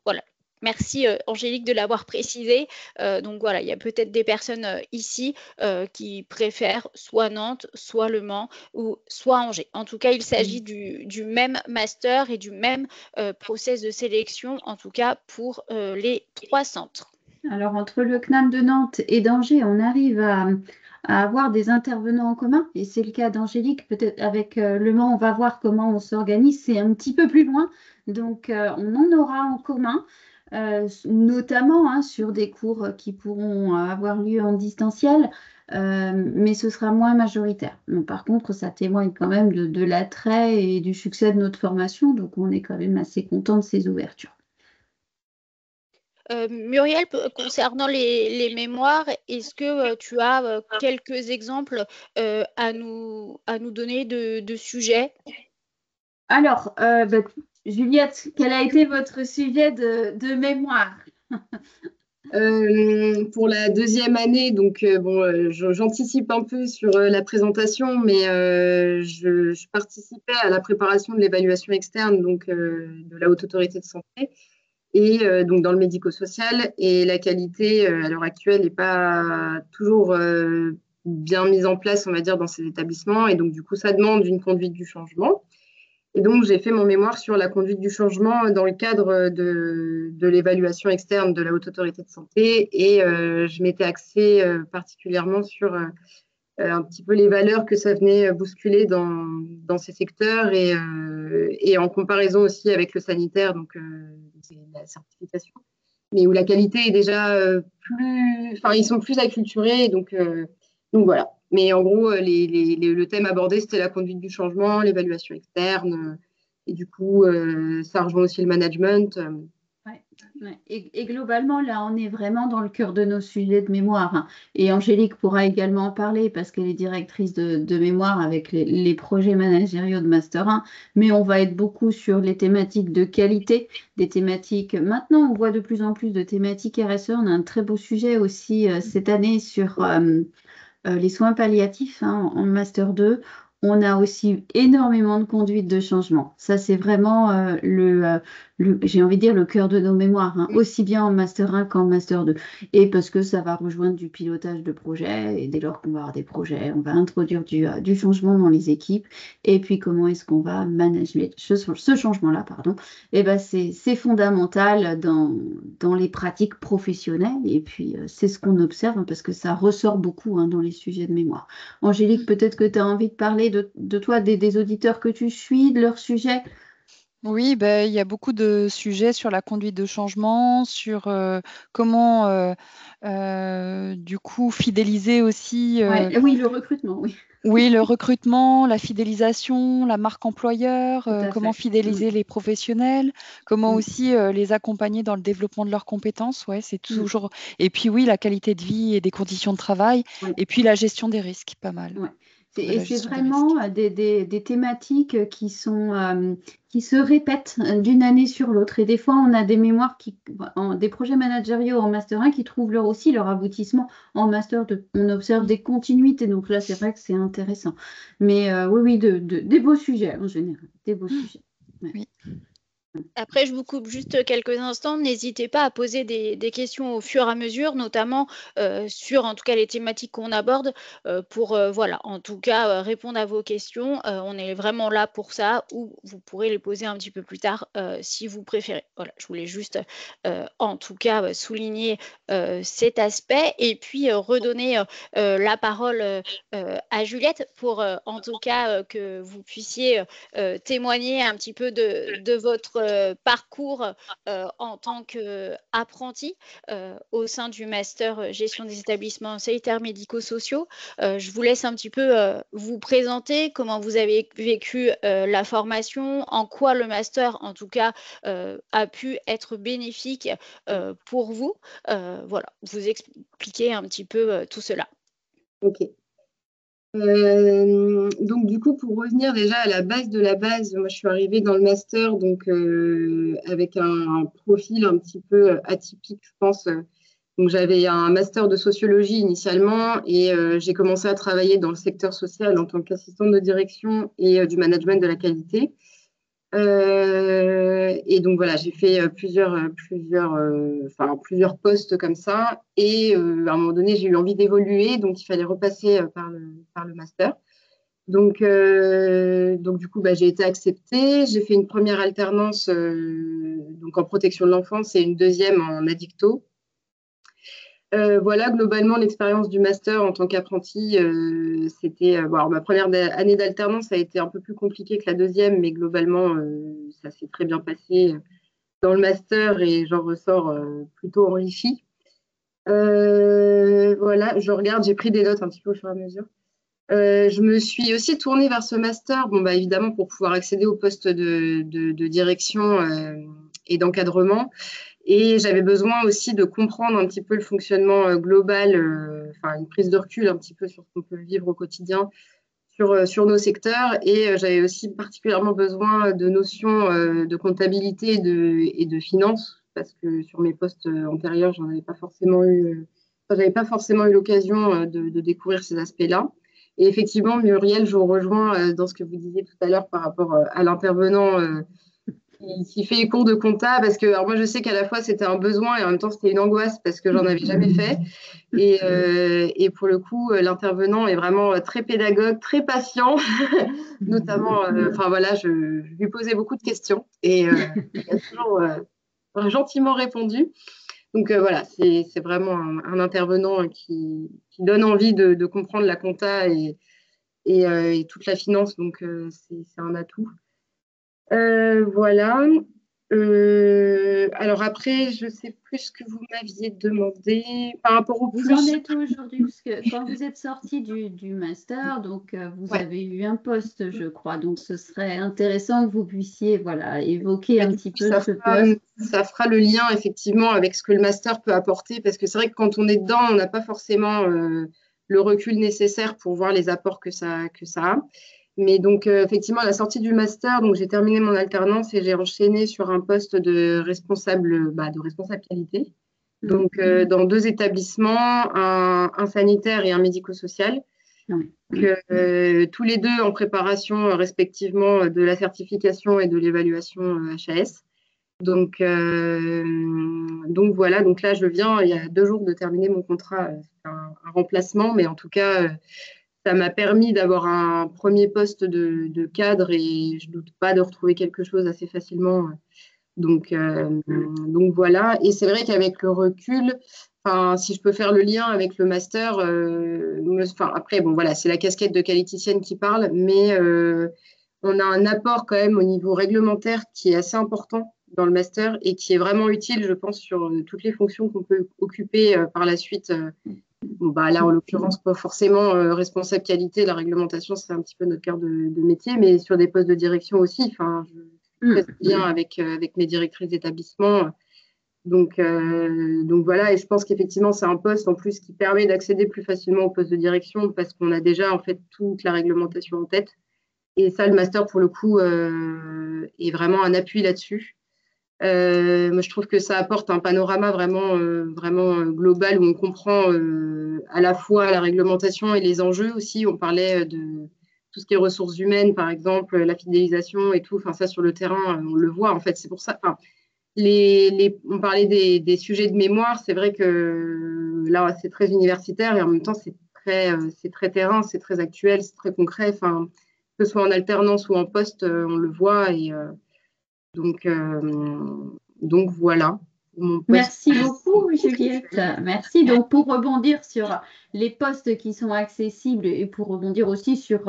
Voilà. Merci Angélique de l'avoir précisé. Donc voilà, il y a peut-être des personnes ici qui préfèrent soit Nantes, soit Le Mans ou soit Angers. En tout cas, il s'agit du même master et du même process de sélection, en tout cas pour les 3 centres. Alors entre le CNAM de Nantes et d'Angers, on arrive à avoir des intervenants en commun. Et c'est le cas d'Angélique. Peut-être avec Le Mans, on va voir comment on s'organise. C'est un petit peu plus loin. Donc on en aura en commun. Notamment hein, sur des cours qui pourront avoir lieu en distanciel, mais ce sera moins majoritaire. Mais par contre, ça témoigne quand même de l'attrait et du succès de notre formation, donc on est quand même assez content de ces ouvertures. Muriel, concernant les mémoires, est-ce que tu as quelques exemples à nous donner de sujets? Alors, Juliette, quel a été votre sujet de mémoire? Pour la deuxième année, donc j'anticipe un peu sur la présentation, mais je participais à la préparation de l'évaluation externe donc de la Haute Autorité de Santé et donc dans le médico-social, et la qualité à l'heure actuelle n'est pas toujours bien mise en place, on va dire, dans ces établissements, et donc du coup ça demande une conduite du changement. Et donc, j'ai fait mon mémoire sur la conduite du changement dans le cadre de l'évaluation externe de la Haute Autorité de Santé. Et je m'étais axée particulièrement sur un petit peu les valeurs que ça venait bousculer dans ces secteurs et en comparaison aussi avec le sanitaire, donc c'est la certification, mais où la qualité est déjà plus... Enfin, ils sont plus acculturés, donc voilà. Mais en gros, le thème abordé, c'était la conduite du changement, l'évaluation externe. Et du coup, ça rejoint aussi le management. Ouais. Et globalement, là, on est vraiment dans le cœur de nos sujets de mémoire. Hein. Et Angélique pourra également en parler parce qu'elle est directrice de mémoire avec les projets managériaux de Master 1. Mais on va être beaucoup sur les thématiques de qualité, des thématiques. Maintenant, on voit de plus en plus de thématiques RSE. On a un très beau sujet aussi cette année sur les soins palliatifs hein, en Master 2. on a aussi énormément de conduite de changement. Ça, c'est vraiment j'ai envie de dire, le cœur de nos mémoires, hein, aussi bien en Master 1 qu'en Master 2. Et parce que ça va rejoindre du pilotage de projet, et dès lors qu'on va avoir des projets, on va introduire du changement dans les équipes. Et puis, comment est-ce qu'on va manager ce changement-là, pardon. Et ben, c'est fondamental dans les pratiques professionnelles. Et puis, c'est ce qu'on observe, hein, parce que ça ressort beaucoup, hein, dans les sujets de mémoire. Angélique, peut-être que tu as envie de parler de toi, des auditeurs que tu suis, de leurs sujets. Oui, ben, il y a beaucoup de sujets sur la conduite de changement, sur comment du coup fidéliser aussi. Ouais, oui, le recrutement, oui, Oui, le recrutement, la fidélisation, la marque employeur, tout à comment fait. fidéliser les professionnels, comment Mm, aussi les accompagner dans le développement de leurs compétences. Ouais, c'est mm, toujours. Et puis oui, la qualité de vie et des conditions de travail. oui. Et puis la gestion des risques, pas mal. Ouais. De Et la c'est gestion des risques. vraiment des thématiques qui se répètent d'une année sur l'autre. Et des fois, on a des mémoires, des projets managériaux en Master 1 qui trouvent aussi leur aboutissement en Master 2. On observe des continuités. Donc là, c'est vrai que c'est intéressant. Mais oui, oui, des beaux sujets en général. Des beaux sujets. Ouais. Oui. Après, je vous coupe juste quelques instants. N'hésitez pas à poser des questions au fur et à mesure, notamment sur, en tout cas, les thématiques qu'on aborde, pour, voilà, en tout cas, répondre à vos questions. On est vraiment là pour ça, ou vous pourrez les poser un petit peu plus tard si vous préférez. Voilà, je voulais juste, en tout cas, souligner cet aspect et puis redonner la parole à Juliette pour, en tout cas, que vous puissiez témoigner un petit peu de votre parcours en tant qu'apprenti au sein du master gestion des établissements sanitaires médico-sociaux. Je vous laisse un petit peu vous présenter comment vous avez vécu la formation, en quoi le master, en tout cas, a pu être bénéfique pour vous. Voilà, vous expliquer un petit peu tout cela. Ok. Donc du coup, pour revenir déjà à la base de la base, moi je suis arrivée dans le master donc avec un profil un petit peu atypique, je pense. Donc j'avais un master de sociologie initialement et j'ai commencé à travailler dans le secteur social en tant qu'assistante de direction et du management de la qualité. Et donc voilà, j'ai fait plusieurs postes comme ça. Et à un moment donné, j'ai eu envie d'évoluer, donc il fallait repasser par le master. Donc du coup, bah, j'ai été acceptée. J'ai fait une première alternance donc en protection de l'enfance et une deuxième en addicto. Voilà, globalement, l'expérience du master en tant qu'apprenti, c'était. Bon, ma première année d'alternance a été un peu plus compliquée que la deuxième, mais globalement, ça s'est très bien passé dans le master et j'en ressors plutôt enrichie. Voilà, je regarde, j'ai pris des notes un petit peu au fur et à mesure. Je me suis aussi tournée vers ce master, bon, bah, évidemment, pour pouvoir accéder au poste de direction et d'encadrement. Et j'avais besoin aussi de comprendre un petit peu le fonctionnement global, enfin une prise de recul un petit peu sur ce qu'on peut vivre au quotidien sur nos secteurs. Et j'avais aussi particulièrement besoin de notions de comptabilité et de finance, parce que sur mes postes antérieurs, j'avais pas forcément eu l'occasion de découvrir ces aspects-là. Et effectivement, Muriel, je vous rejoins dans ce que vous disiez tout à l'heure par rapport à l'intervenant qui fait les cours de compta, parce que alors moi je sais qu'à la fois c'était un besoin et en même temps c'était une angoisse parce que j'en avais jamais fait. Et pour le coup, l'intervenant est vraiment très pédagogue, très patient, notamment. Enfin voilà, je lui posais beaucoup de questions et il a toujours gentiment répondu. Donc voilà, c'est vraiment un intervenant qui donne envie de comprendre la compta et toute la finance, donc c'est un atout. Voilà. Alors après, je ne sais plus ce que vous m'aviez demandé par rapport au Vous en plus. êtes où aujourd'hui? Parce que quand vous êtes sorti du master, donc vous Ouais. avez eu un poste, je crois. Donc ce serait intéressant que vous puissiez, voilà, évoquer un Du petit coup, peu ce poste. ça fera le lien effectivement avec ce que le master peut apporter, parce que c'est vrai que quand on est dedans, on n'a pas forcément le recul nécessaire pour voir les apports que ça a. Mais donc, effectivement, à la sortie du master, donc j'ai terminé mon alternance et j'ai enchaîné sur un poste de responsable qualité. Donc, dans deux établissements, un sanitaire et un médico-social. Oui. Tous les deux en préparation respectivement de la certification et de l'évaluation HAS. Donc voilà, donc là je viens il y a 2 jours de terminer mon contrat, c'est un remplacement, mais en tout cas ça m'a permis d'avoir un premier poste de cadre et je ne doute pas de retrouver quelque chose assez facilement. Donc voilà, et c'est vrai qu'avec le recul, si je peux faire le lien avec le master, après, bon voilà, c'est la casquette de qualiticienne qui parle, mais on a un apport quand même au niveau réglementaire qui est assez important dans le master et qui est vraiment utile, je pense, sur toutes les fonctions qu'on peut occuper par la suite. Là, en l'occurrence, pas forcément responsable qualité, la réglementation, c'est un petit peu notre cœur de métier, mais sur des postes de direction aussi. Je suis très bien avec mes directrices d'établissement. Donc voilà, et je pense qu'effectivement, c'est un poste en plus qui permet d'accéder plus facilement au poste de direction parce qu'on a déjà en fait toute la réglementation en tête. Et ça, le master, pour le coup, est vraiment un appui là-dessus. Moi, je trouve que ça apporte un panorama vraiment global où on comprend à la fois la réglementation et les enjeux aussi. On parlait de tout ce qui est ressources humaines, par exemple, la fidélisation et tout. Ça, sur le terrain, on le voit. En fait, c'est pour ça. On parlait des sujets de mémoire. C'est vrai que là, c'est très universitaire et en même temps, c'est très terrain, c'est très actuel, c'est très concret. Que ce soit en alternance ou en poste, on le voit. Et donc voilà. Merci beaucoup, Juliette. Merci. Donc, pour rebondir sur les postes qui sont accessibles et pour rebondir aussi sur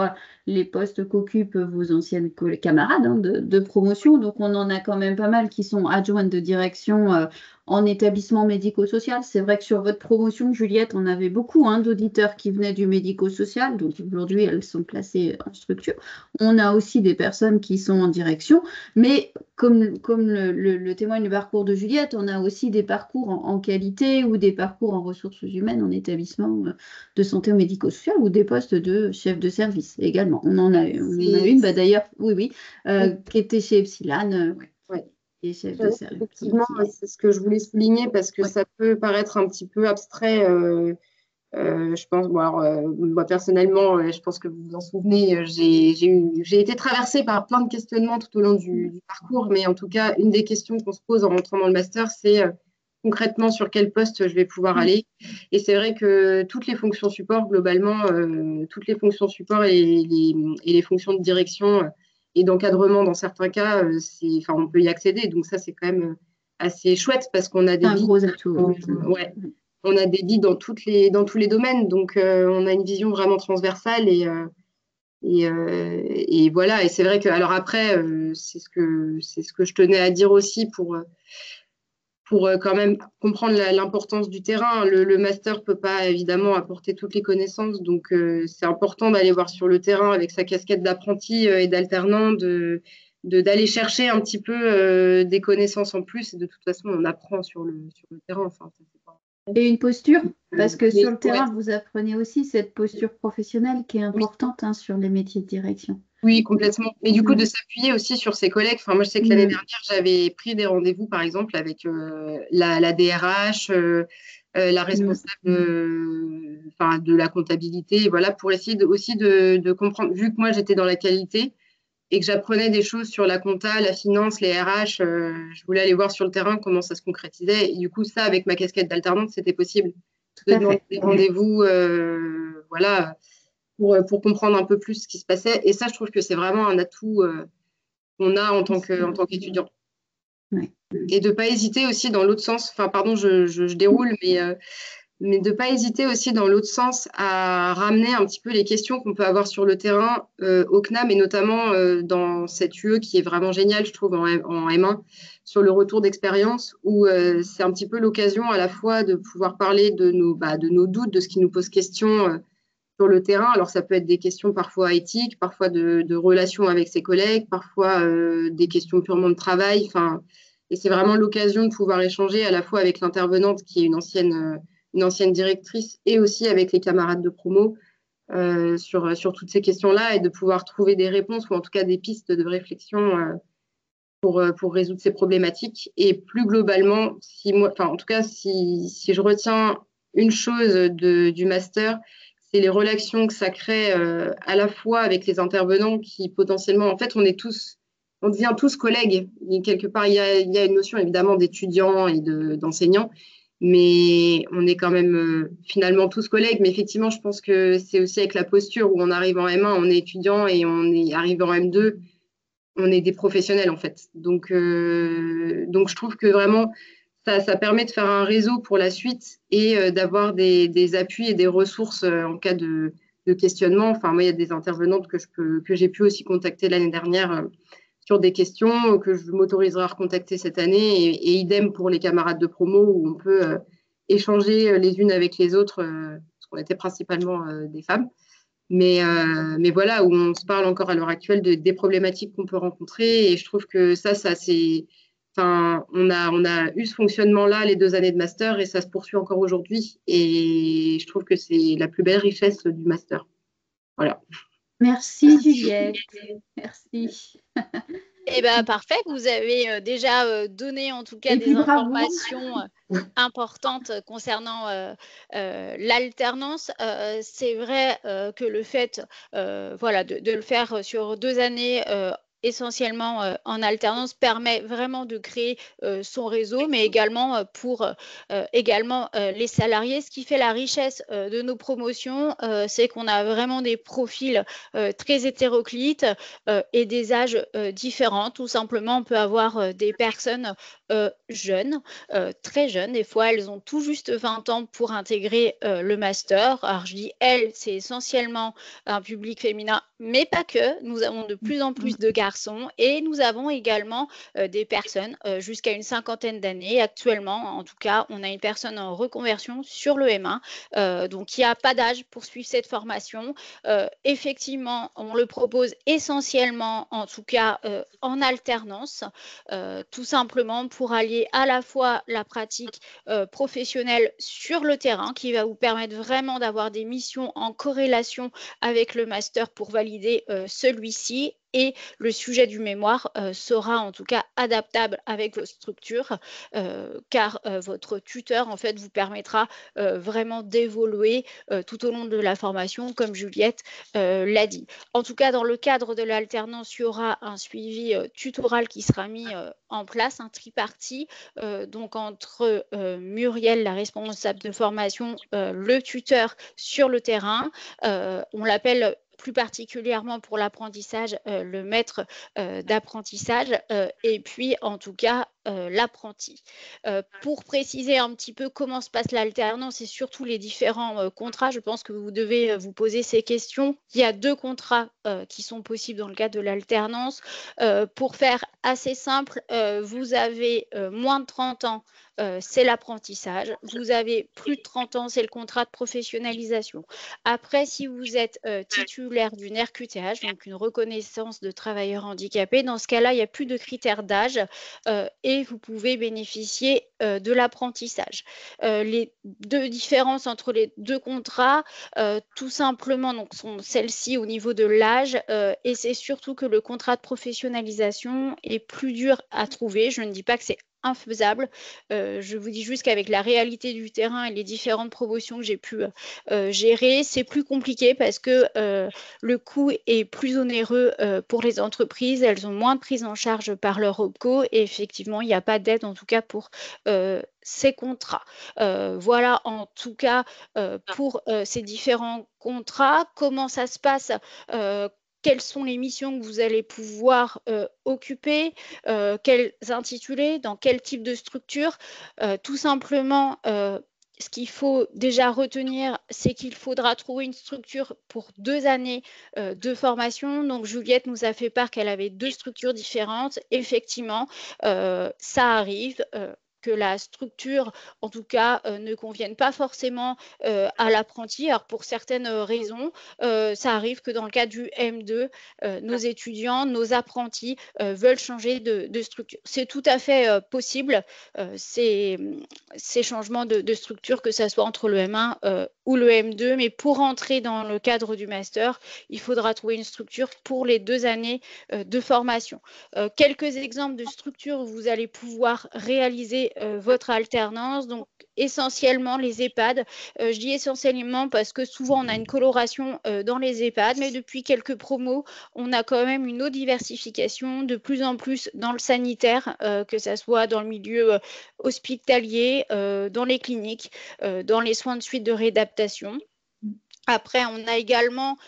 les postes qu'occupent vos anciennes camarades de promotion, donc on en a quand même pas mal qui sont adjointes de direction en établissement médico-social. C'est vrai que sur votre promotion, Juliette, on avait beaucoup d'auditeurs qui venaient du médico-social, donc aujourd'hui, elles sont placées en structure. On a aussi des personnes qui sont en direction, mais comme le témoigne le parcours de Juliette, on a aussi des parcours en qualité ou des parcours en ressources humaines en établissement de santé ou médico-social ou des postes de chef de service également. On en a une, d'ailleurs, oui, qui était chez Epsilon. Et chef de service. Effectivement, c'est ce que je voulais souligner parce que ça peut paraître un petit peu abstrait. Je pense, moi personnellement, je pense que vous vous en souvenez, j'ai été traversée par plein de questionnements tout au long du parcours, mais en tout cas, une des questions qu'on se pose en rentrant dans le master, c'est concrètement sur quel poste je vais pouvoir aller. Et c'est vrai que toutes les fonctions support, globalement, toutes les fonctions support et les fonctions de direction et d'encadrement, dans certains cas, on peut y accéder. Donc ça, c'est quand même assez chouette parce qu'on a des gros atout. On a des vies dans tous les domaines, donc on a une vision vraiment transversale et voilà. Et c'est vrai que, alors après, c'est ce que je tenais à dire aussi pour quand même comprendre l'importance du terrain. Le master peut pas évidemment apporter toutes les connaissances, donc c'est important d'aller voir sur le terrain avec sa casquette d'apprenti et d'alternant, d'aller chercher un petit peu des connaissances en plus. Et de toute façon, on apprend sur le terrain. Et une posture, parce que sur le terrain, vous apprenez aussi cette posture professionnelle qui est importante sur les métiers de direction. Oui, complètement. Mais du coup, de s'appuyer aussi sur ses collègues. Moi, je sais que l'année dernière, j'avais pris des rendez-vous, par exemple, avec la DRH, la responsable de la comptabilité, voilà, pour essayer aussi de comprendre, vu que moi, j'étais dans la qualité et que j'apprenais des choses sur la compta, la finance, les RH, je voulais aller voir sur le terrain comment ça se concrétisait. Et du coup, ça, avec ma casquette d'alternante, c'était possible de demander des rendez-vous, voilà, pour comprendre un peu plus ce qui se passait. Et ça, je trouve que c'est vraiment un atout qu'on a en tant qu'étudiant. Et de ne pas hésiter aussi dans l'autre sens, pardon, je déroule, mais de ne pas hésiter aussi dans l'autre sens à ramener un petit peu les questions qu'on peut avoir sur le terrain au CNAM et notamment dans cette UE qui est vraiment géniale, je trouve, en M1, sur le retour d'expérience, où c'est un petit peu l'occasion à la fois de pouvoir parler de nos doutes, de ce qui nous pose question sur le terrain. Alors, ça peut être des questions parfois éthiques, parfois de relations avec ses collègues, parfois des questions purement de travail. Et c'est vraiment l'occasion de pouvoir échanger à la fois avec l'intervenante qui est une ancienne directrice et aussi avec les camarades de promo sur toutes ces questions-là et de pouvoir trouver des réponses ou en tout cas des pistes de réflexion pour résoudre ces problématiques. Et plus globalement, si je retiens une chose du master, c'est les relations que ça crée à la fois avec les intervenants qui potentiellement, en fait, on devient tous collègues. Et quelque part, il y a une notion évidemment d'étudiants et d'enseignants, mais on est quand même finalement tous collègues. Mais effectivement, je pense que c'est aussi avec la posture où on arrive en M1, on est étudiant et on est arrivé en M2, on est des professionnels en fait. Donc je trouve que vraiment, ça permet de faire un réseau pour la suite et d'avoir des appuis et des ressources en cas de questionnement. Enfin, moi, il y a des intervenantes que j'ai pu aussi contacter l'année dernière sur des questions que je m'autoriserai à recontacter cette année et idem pour les camarades de promo où on peut échanger les unes avec les autres, parce qu'on était principalement des femmes. Mais voilà, où on se parle encore à l'heure actuelle des problématiques qu'on peut rencontrer. Et je trouve que ça c'est. Enfin, on a eu ce fonctionnement-là les 2 années de master et ça se poursuit encore aujourd'hui. Et je trouve que c'est la plus belle richesse du master. Voilà. Merci Juliette. Merci. Eh bien, parfait. Vous avez déjà donné en tout cas Et des puis, bravo. informations importantes concernant l'alternance. C'est vrai que le fait voilà, de le faire sur 2 années essentiellement en alternance permet vraiment de créer son réseau, mais également pour également les salariés. Ce qui fait la richesse de nos promotions, c'est qu'on a vraiment des profils très hétéroclites et des âges différents. Tout simplement, on peut avoir des personnes jeunes, très jeunes. Des fois, elles ont tout juste 20 ans pour intégrer le master. Alors, je dis elles, c'est essentiellement un public féminin, mais pas que. Nous avons de plus en plus de garçons et nous avons également des personnes jusqu'à une 50aine d'années. Actuellement, en tout cas, on a une personne en reconversion sur le M1. Donc, il n'y a pas d'âge pour suivre cette formation. Effectivement, on le propose essentiellement, en tout cas en alternance, tout simplement pour allier à la fois la pratique professionnelle sur le terrain qui va vous permettre vraiment d'avoir des missions en corrélation avec le master pour valider celui-ci. Et le sujet du mémoire sera en tout cas adaptable avec vos structures, car votre tuteur en fait vous permettra vraiment d'évoluer tout au long de la formation, comme Juliette l'a dit. En tout cas, dans le cadre de l'alternance, il y aura un suivi tutoral qui sera mis en place, un tripartite, donc entre Muriel, la responsable de formation, le tuteur sur le terrain. On l'appelle plus particulièrement pour l'apprentissage, le maître d'apprentissage et puis en tout cas l'apprenti. Pour préciser un petit peu comment se passe l'alternance et surtout les différents contrats, je pense que vous devez vous poser ces questions. Il y a 2 contrats qui sont possibles dans le cadre de l'alternance. Pour faire assez simple, vous avez moins de 30 ans, c'est l'apprentissage. Vous avez plus de 30 ans, c'est le contrat de professionnalisation. Après, si vous êtes titulaire d'une RQTH, donc une reconnaissance de travailleur handicapé, dans ce cas-là, il n'y a plus de critères d'âge et vous pouvez bénéficier de l'apprentissage. Les 2 différences entre les 2 contrats, tout simplement, donc, sont celles-ci au niveau de l'âge et c'est surtout que le contrat de professionnalisation est plus dur à trouver. Je ne dis pas que c'est infaisable. Je vous dis juste qu'avec la réalité du terrain et les différentes promotions que j'ai pu gérer, c'est plus compliqué parce que le coût est plus onéreux pour les entreprises. Elles ont moins de prise en charge par leur OPCO et effectivement, il n'y a pas d'aide en tout cas pour ces contrats. Voilà en tout cas pour ces différents contrats. Comment ça se passe quelles sont les missions que vous allez pouvoir occuper, quels intitulés, dans quel type de structure. Tout simplement, ce qu'il faut déjà retenir, c'est qu'il faudra trouver une structure pour 2 années de formation. Donc, Juliette nous a fait part qu'elle avait 2 structures différentes. Effectivement, ça arrive. Que la structure, en tout cas, ne convienne pas forcément à l'apprenti. Alors, pour certaines raisons, ça arrive que dans le cas du M2, nos étudiants, nos apprentis veulent changer de structure. C'est tout à fait possible, ces changements de structure, que ce soit entre le M1 ou le M2. Mais pour entrer dans le cadre du master, il faudra trouver une structure pour les 2 années de formation. Quelques exemples de structures où vous allez pouvoir réaliser votre alternance. Donc, essentiellement les EHPAD. Je dis essentiellement parce que souvent on a une coloration dans les EHPAD, mais depuis quelques promos, on a quand même une autre diversification de plus en plus dans le sanitaire, que ce soit dans le milieu hospitalier, dans les cliniques, dans les soins de suite de réadaptation. Après, on a également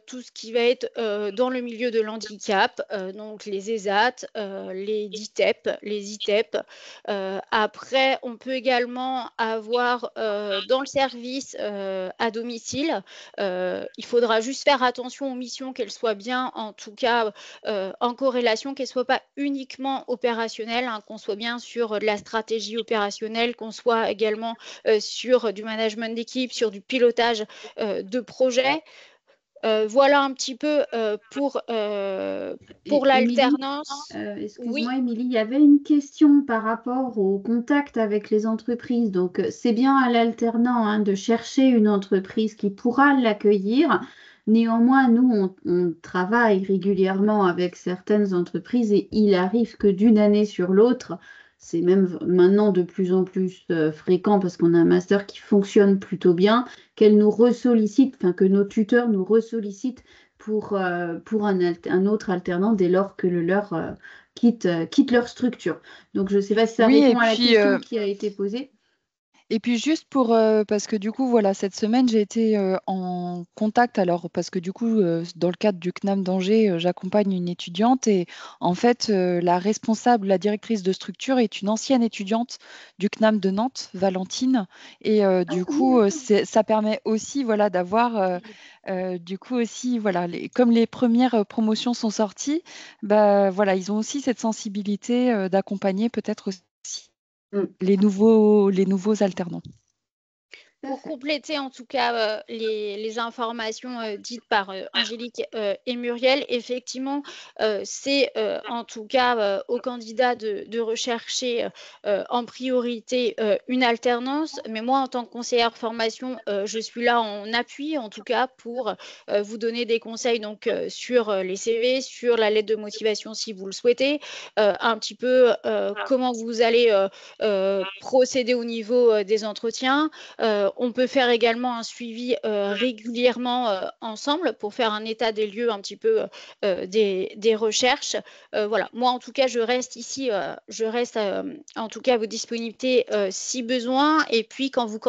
tout ce qui va être dans le milieu de l'handicap, donc les ESAT, les DITEP, les ITEP. Après, on peut également avoir dans le service à domicile. Il faudra juste faire attention aux missions, qu'elles soient bien, en tout cas, en corrélation, qu'elles ne soient pas uniquement opérationnelles, hein, qu'on soit bien sur de la stratégie opérationnelle, qu'on soit également sur du management d'équipe, sur du pilotage de projet. Voilà un petit peu pour l'alternance. Excuse-moi, Émilie, il y avait une question par rapport au contact avec les entreprises. Donc, c'est bien à l'alternant hein, de chercher une entreprise qui pourra l'accueillir. Néanmoins, nous, on travaille régulièrement avec certaines entreprises et il arrive que d'une année sur l'autre, c'est même maintenant de plus en plus fréquent parce qu'on a un master qui fonctionne plutôt bien, qu'elle nous ressollicite, enfin que nos tuteurs nous ressollicitent pour un autre alternant dès lors que le leur quitte leur structure. Donc, je ne sais pas si ça Oui, répond à la question qui a été posée. et puis juste pour, parce que du coup, voilà, cette semaine, j'ai été en contact, alors parce que du coup, dans le cadre du CNAM d'Angers, j'accompagne une étudiante et en fait, la responsable, la directrice de structure est une ancienne étudiante du CNAM de Nantes, Valentine. Et du coup, ça permet aussi, voilà, d'avoir, du coup aussi, voilà, comme les premières promotions sont sorties, bah, voilà, ils ont aussi cette sensibilité d'accompagner peut-être aussi les nouveaux alternants. Pour compléter en tout cas les informations dites par Angélique et Muriel, effectivement, c'est en tout cas aux candidats de rechercher en priorité une alternance. Mais moi, en tant que conseillère formation, je suis là en appui, en tout cas, pour vous donner des conseils donc, sur les CV, sur la lettre de motivation si vous le souhaitez, un petit peu comment vous allez procéder au niveau des entretiens. On peut faire également un suivi régulièrement ensemble pour faire un état des lieux un petit peu des recherches. Voilà, moi en tout cas, je reste ici, je reste en tout cas à vos disponibilités si besoin. Et puis quand vous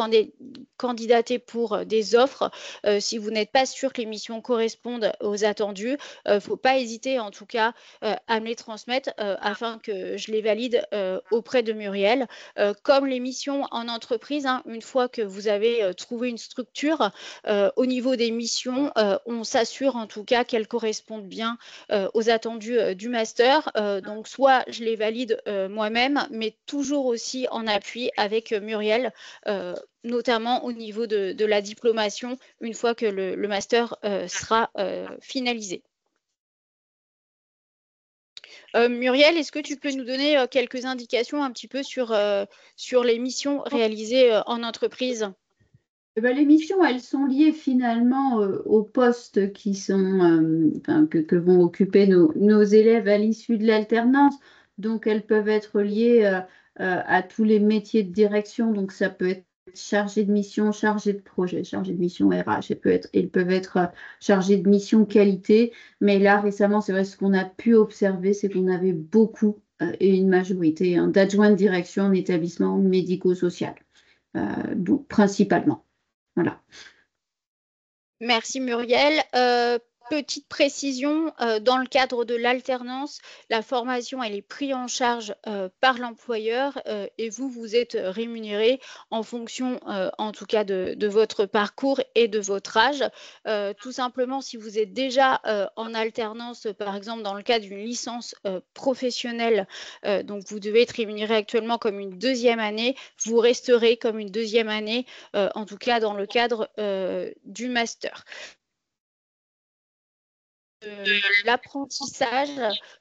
candidatez pour des offres, si vous n'êtes pas sûr que les missions correspondent aux attendus, il ne faut pas hésiter en tout cas à me les transmettre afin que je les valide auprès de Muriel. Comme les missions en entreprise, hein, une fois que vous avez trouvé une structure, au niveau des missions, on s'assure en tout cas qu'elles correspondent bien aux attendus du master. Donc, soit je les valide moi-même, mais toujours aussi en appui avec Muriel, notamment au niveau de la diplomation, une fois que le master sera finalisé. Muriel, est-ce que tu peux nous donner quelques indications un petit peu sur les missions réalisées en entreprise? Les missions, elles sont liées finalement aux postes qui sont, que vont occuper nos élèves à l'issue de l'alternance. Donc, elles peuvent être liées à tous les métiers de direction. Donc, ça peut être chargé de mission, chargé de projet, chargé de mission RH. Ils peuvent être chargés de mission qualité. Mais là, récemment, c'est vrai, ce qu'on a pu observer, c'est qu'on avait beaucoup et une majorité d'adjoints de direction en établissement médico-social, donc principalement. Voilà. Merci Muriel. Petite précision, dans le cadre de l'alternance, la formation elle est prise en charge par l'employeur et vous êtes rémunéré en fonction en tout cas de votre parcours et de votre âge. Tout simplement, si vous êtes déjà en alternance, par exemple dans le cadre d'une licence professionnelle, donc vous devez être rémunéré actuellement comme une deuxième année, vous resterez comme une deuxième année, en tout cas dans le cadre du master. L'apprentissage,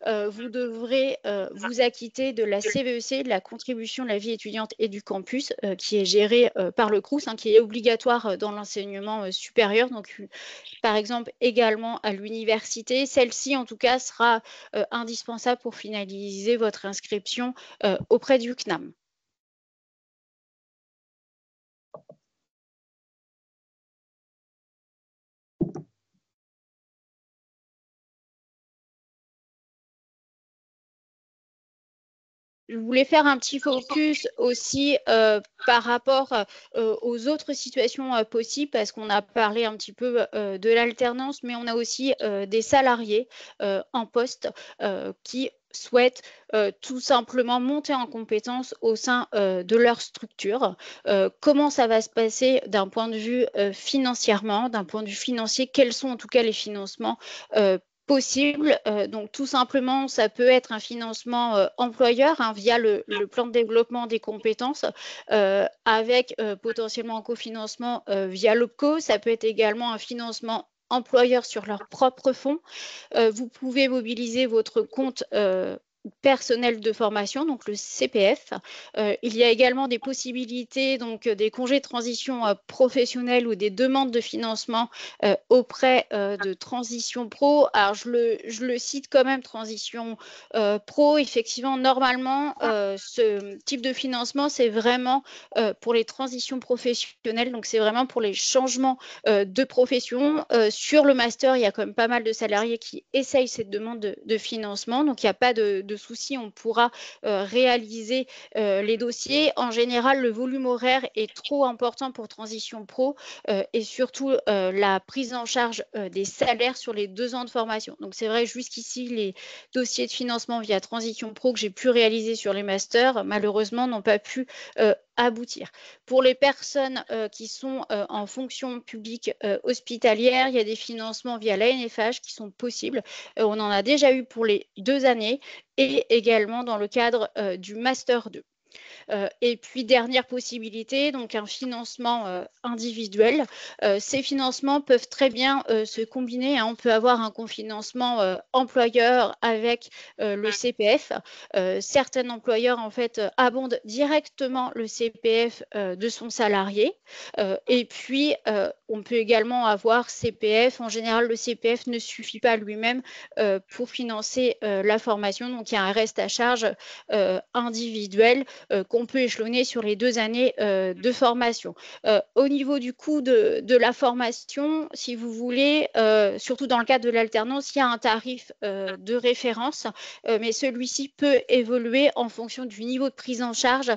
vous devrez vous acquitter de la CVEC, de la contribution de la vie étudiante et du campus, qui est gérée par le CRUS, hein, qui est obligatoire dans l'enseignement supérieur, donc par exemple également à l'université. Celle-ci, en tout cas, sera indispensable pour finaliser votre inscription auprès du CNAM. je voulais faire un petit focus aussi par rapport aux autres situations possibles, parce qu'on a parlé un petit peu de l'alternance, mais on a aussi des salariés en poste qui souhaitent tout simplement monter en compétence au sein de leur structure. Comment ça va se passer d'un point de vue financièrement, d'un point de vue financier, quels sont en tout cas les financements possible. Donc, tout simplement, ça peut être un financement employeur via le plan de développement des compétences avec potentiellement un cofinancement via l'OPCO. Ça peut être également un financement employeur sur leurs propres fonds. Vous pouvez mobiliser votre compte personnel de formation, donc le CPF. Il y a également des possibilités, donc des congés de transition professionnelle ou des demandes de financement auprès de Transition Pro. Alors, je le cite quand même, Transition Pro. Effectivement, normalement, ce type de financement, c'est vraiment pour les transitions professionnelles. Donc, c'est vraiment pour les changements de profession. Sur le master, il y a quand même pas mal de salariés qui essayent cette demande de financement. Donc, il n'y a pas de souci, on pourra réaliser les dossiers. En général, le volume horaire est trop important pour Transition Pro et surtout la prise en charge des salaires sur les 2 ans de formation. Donc, c'est vrai, jusqu'ici, les dossiers de financement via Transition Pro que j'ai pu réaliser sur les masters, malheureusement, n'ont pas pu aboutir. Pour les personnes qui sont en fonction publique hospitalière, il y a des financements via l'ANFH qui sont possibles. On en a déjà eu pour les 2 années et également dans le cadre du Master 2. Et puis, dernière possibilité, donc un financement individuel. Ces financements peuvent très bien se combiner. On peut avoir un cofinancement employeur avec le CPF. Certains employeurs, en fait, abondent directement le CPF de son salarié. Et puis, on peut également avoir CPF. En général, le CPF ne suffit pas lui-même pour financer la formation. Donc, il y a un reste à charge individuel qu'on peut échelonner sur les 2 années de formation. Au niveau du coût de la formation, si vous voulez, surtout dans le cadre de l'alternance, il y a un tarif de référence, mais celui-ci peut évoluer en fonction du niveau de prise en charge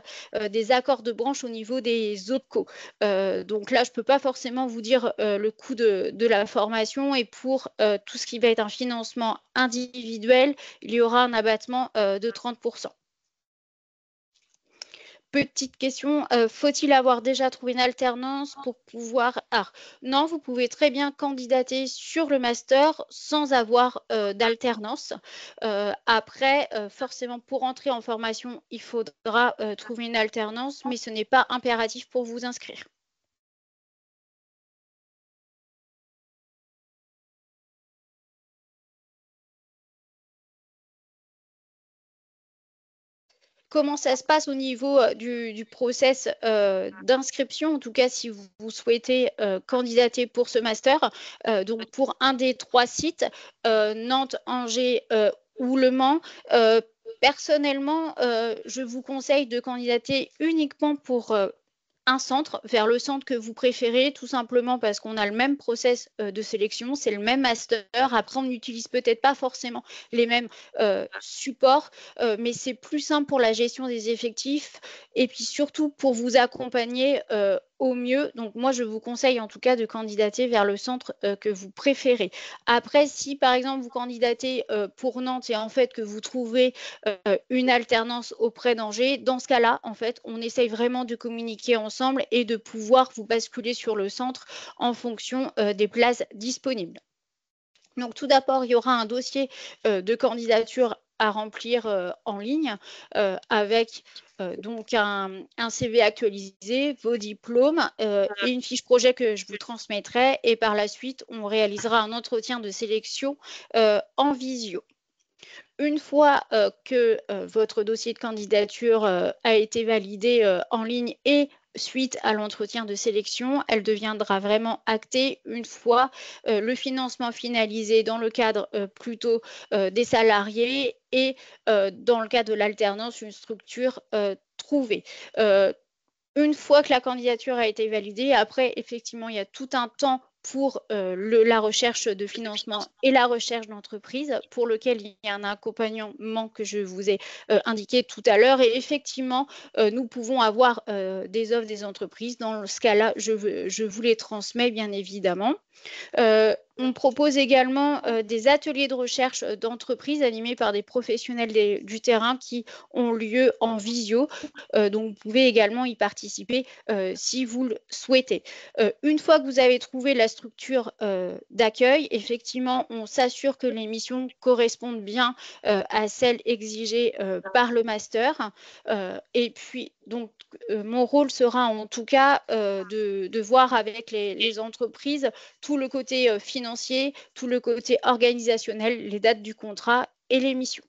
des accords de branche au niveau des OPCO. Donc là, je ne peux pas forcément vous dire le coût de la formation, et pour tout ce qui va être un financement individuel, il y aura un abattement de 30%. Petite question, faut-il avoir déjà trouvé une alternance pour pouvoir... Ah, non, vous pouvez très bien candidater sur le master sans avoir d'alternance. Après, forcément, pour entrer en formation, il faudra trouver une alternance, mais ce n'est pas impératif pour vous inscrire. Comment ça se passe au niveau du process d'inscription, en tout cas si vous souhaitez candidater pour ce master. Donc pour un des 3 sites, Nantes, Angers ou Le Mans, personnellement, je vous conseille de candidater uniquement pour un centre, vers le centre que vous préférez, tout simplement parce qu'on a le même process de sélection, c'est le même master. Après, on n'utilise peut-être pas forcément les mêmes supports, mais c'est plus simple pour la gestion des effectifs et puis surtout pour vous accompagner au mieux. Donc moi, je vous conseille en tout cas de candidater vers le centre que vous préférez. Après, si par exemple vous candidatez pour Nantes et en fait que vous trouvez une alternance auprès d'Angers, dans ce cas-là, en fait, on essaye vraiment de communiquer ensemble et de pouvoir vous basculer sur le centre en fonction des places disponibles. Donc tout d'abord, il y aura un dossier de candidature à remplir en ligne avec donc un CV actualisé, vos diplômes et une fiche projet que je vous transmettrai, et par la suite, on réalisera un entretien de sélection en visio. Une fois que votre dossier de candidature a été validé en ligne et suite à l'entretien de sélection, elle deviendra vraiment actée une fois le financement finalisé dans le cadre plutôt des salariés et dans le cadre de l'alternance, une structure trouvée. Une fois que la candidature a été validée, après, effectivement, il y a tout un temps pour la recherche de financement et la recherche d'entreprise, pour lequel il y a un accompagnement que je vous ai indiqué tout à l'heure. Et effectivement, nous pouvons avoir des offres des entreprises. Dans ce cas-là, je vous les transmets, bien évidemment. On propose également des ateliers de recherche d'entreprise animés par des professionnels du terrain qui ont lieu en visio. Donc, vous pouvez également y participer si vous le souhaitez. Une fois que vous avez trouvé la structure d'accueil, effectivement, on s'assure que les missions correspondent bien à celles exigées par le master. Et puis, donc, mon rôle sera en tout cas de voir avec les entreprises tout le côté financier, tout le côté organisationnel, les dates du contrat et les missions.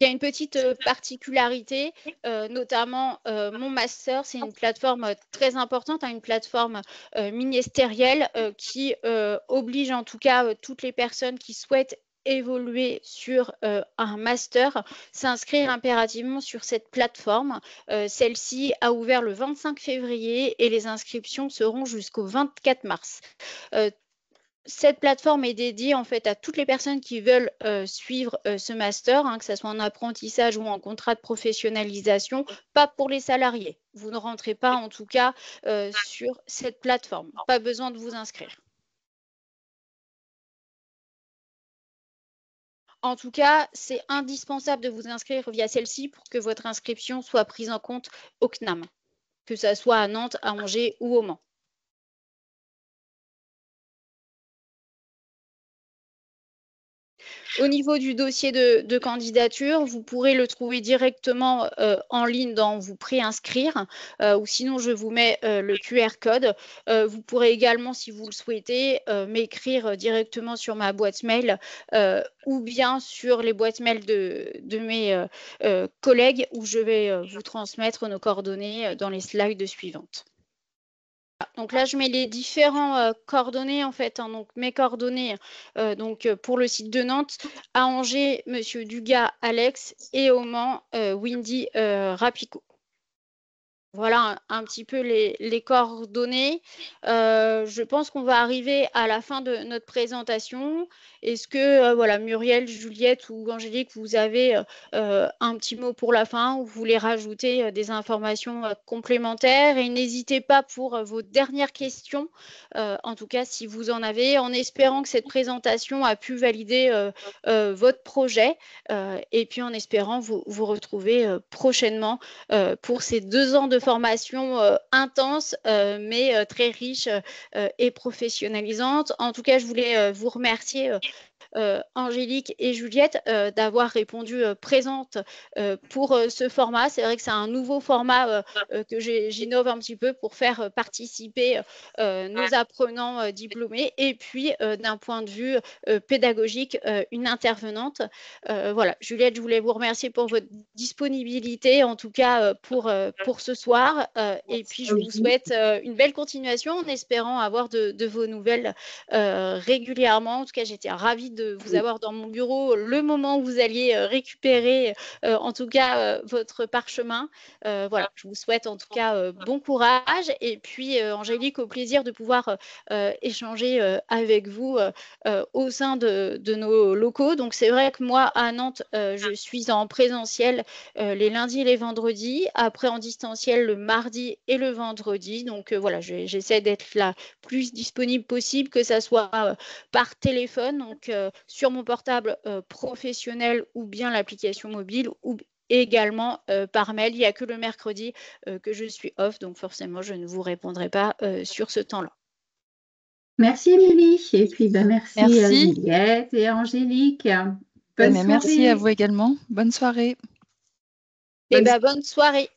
Il y a une petite particularité, notamment mon master, c'est une plateforme très importante, une plateforme ministérielle qui oblige en tout cas toutes les personnes qui souhaitent évoluer sur un master, s'inscrire impérativement sur cette plateforme. Celle-ci a ouvert le 25 février et les inscriptions seront jusqu'au 24 mars. Cette plateforme est dédiée en fait à toutes les personnes qui veulent suivre ce master, que ce soit en apprentissage ou en contrat de professionnalisation, pas pour les salariés. Vous ne rentrez pas en tout cas sur cette plateforme. Pas besoin de vous inscrire. En tout cas, c'est indispensable de vous inscrire via celle-ci pour que votre inscription soit prise en compte au CNAM, que ce soit à Nantes, à Angers ou au Mans. Au niveau du dossier de candidature, vous pourrez le trouver directement en ligne dans vous préinscrire ou sinon je vous mets le QR code. Vous pourrez également, si vous le souhaitez, m'écrire directement sur ma boîte mail ou bien sur les boîtes mail de mes collègues où je vais vous transmettre nos coordonnées dans les slides suivantes. Donc là, je mets les différents coordonnées en fait. Donc mes coordonnées donc pour le site de Nantes, à Angers, Monsieur Dugas, Alex, et au Mans, Windy Rapico. Voilà un petit peu les coordonnées. Je pense qu'on va arriver à la fin de notre présentation. Est-ce que voilà, Muriel, Juliette ou Angélique, vous avez un petit mot pour la fin ou vous voulez rajouter des informations complémentaires? Et n'hésitez pas pour vos dernières questions, en tout cas si vous en avez, en espérant que cette présentation a pu valider votre projet et puis en espérant vous retrouver prochainement pour ces 2 ans de formation intense mais très riche et professionnalisante. En tout cas, je voulais vous remercier Angélique et Juliette d'avoir répondu présente pour ce format. C'est vrai que c'est un nouveau format que j'innove un petit peu pour faire participer nos apprenants diplômés et puis d'un point de vue pédagogique, une intervenante. Voilà, Juliette, je voulais vous remercier pour votre disponibilité, en tout cas pour ce soir. Et puis, je vous souhaite une belle continuation en espérant avoir de vos nouvelles régulièrement. En tout cas, j'étais ravie de vous avoir dans mon bureau le moment où vous alliez récupérer en tout cas votre parchemin. Voilà, je vous souhaite en tout cas bon courage et puis Angélique, au plaisir de pouvoir échanger avec vous au sein de nos locaux. Donc c'est vrai que moi à Nantes, je suis en présentiel les lundis et les vendredis, après en distanciel le mardi et le vendredi. Donc voilà, j'essaie d'être la plus disponible possible, que ça soit par téléphone, donc sur mon portable professionnel ou bien l'application mobile ou également par mail. Il n'y a que le mercredi que je suis off, donc forcément je ne vous répondrai pas sur ce temps-là. Merci Émilie et puis merci à Juliette et Angélique. Merci à vous également. Bonne soirée. Bonne soirée.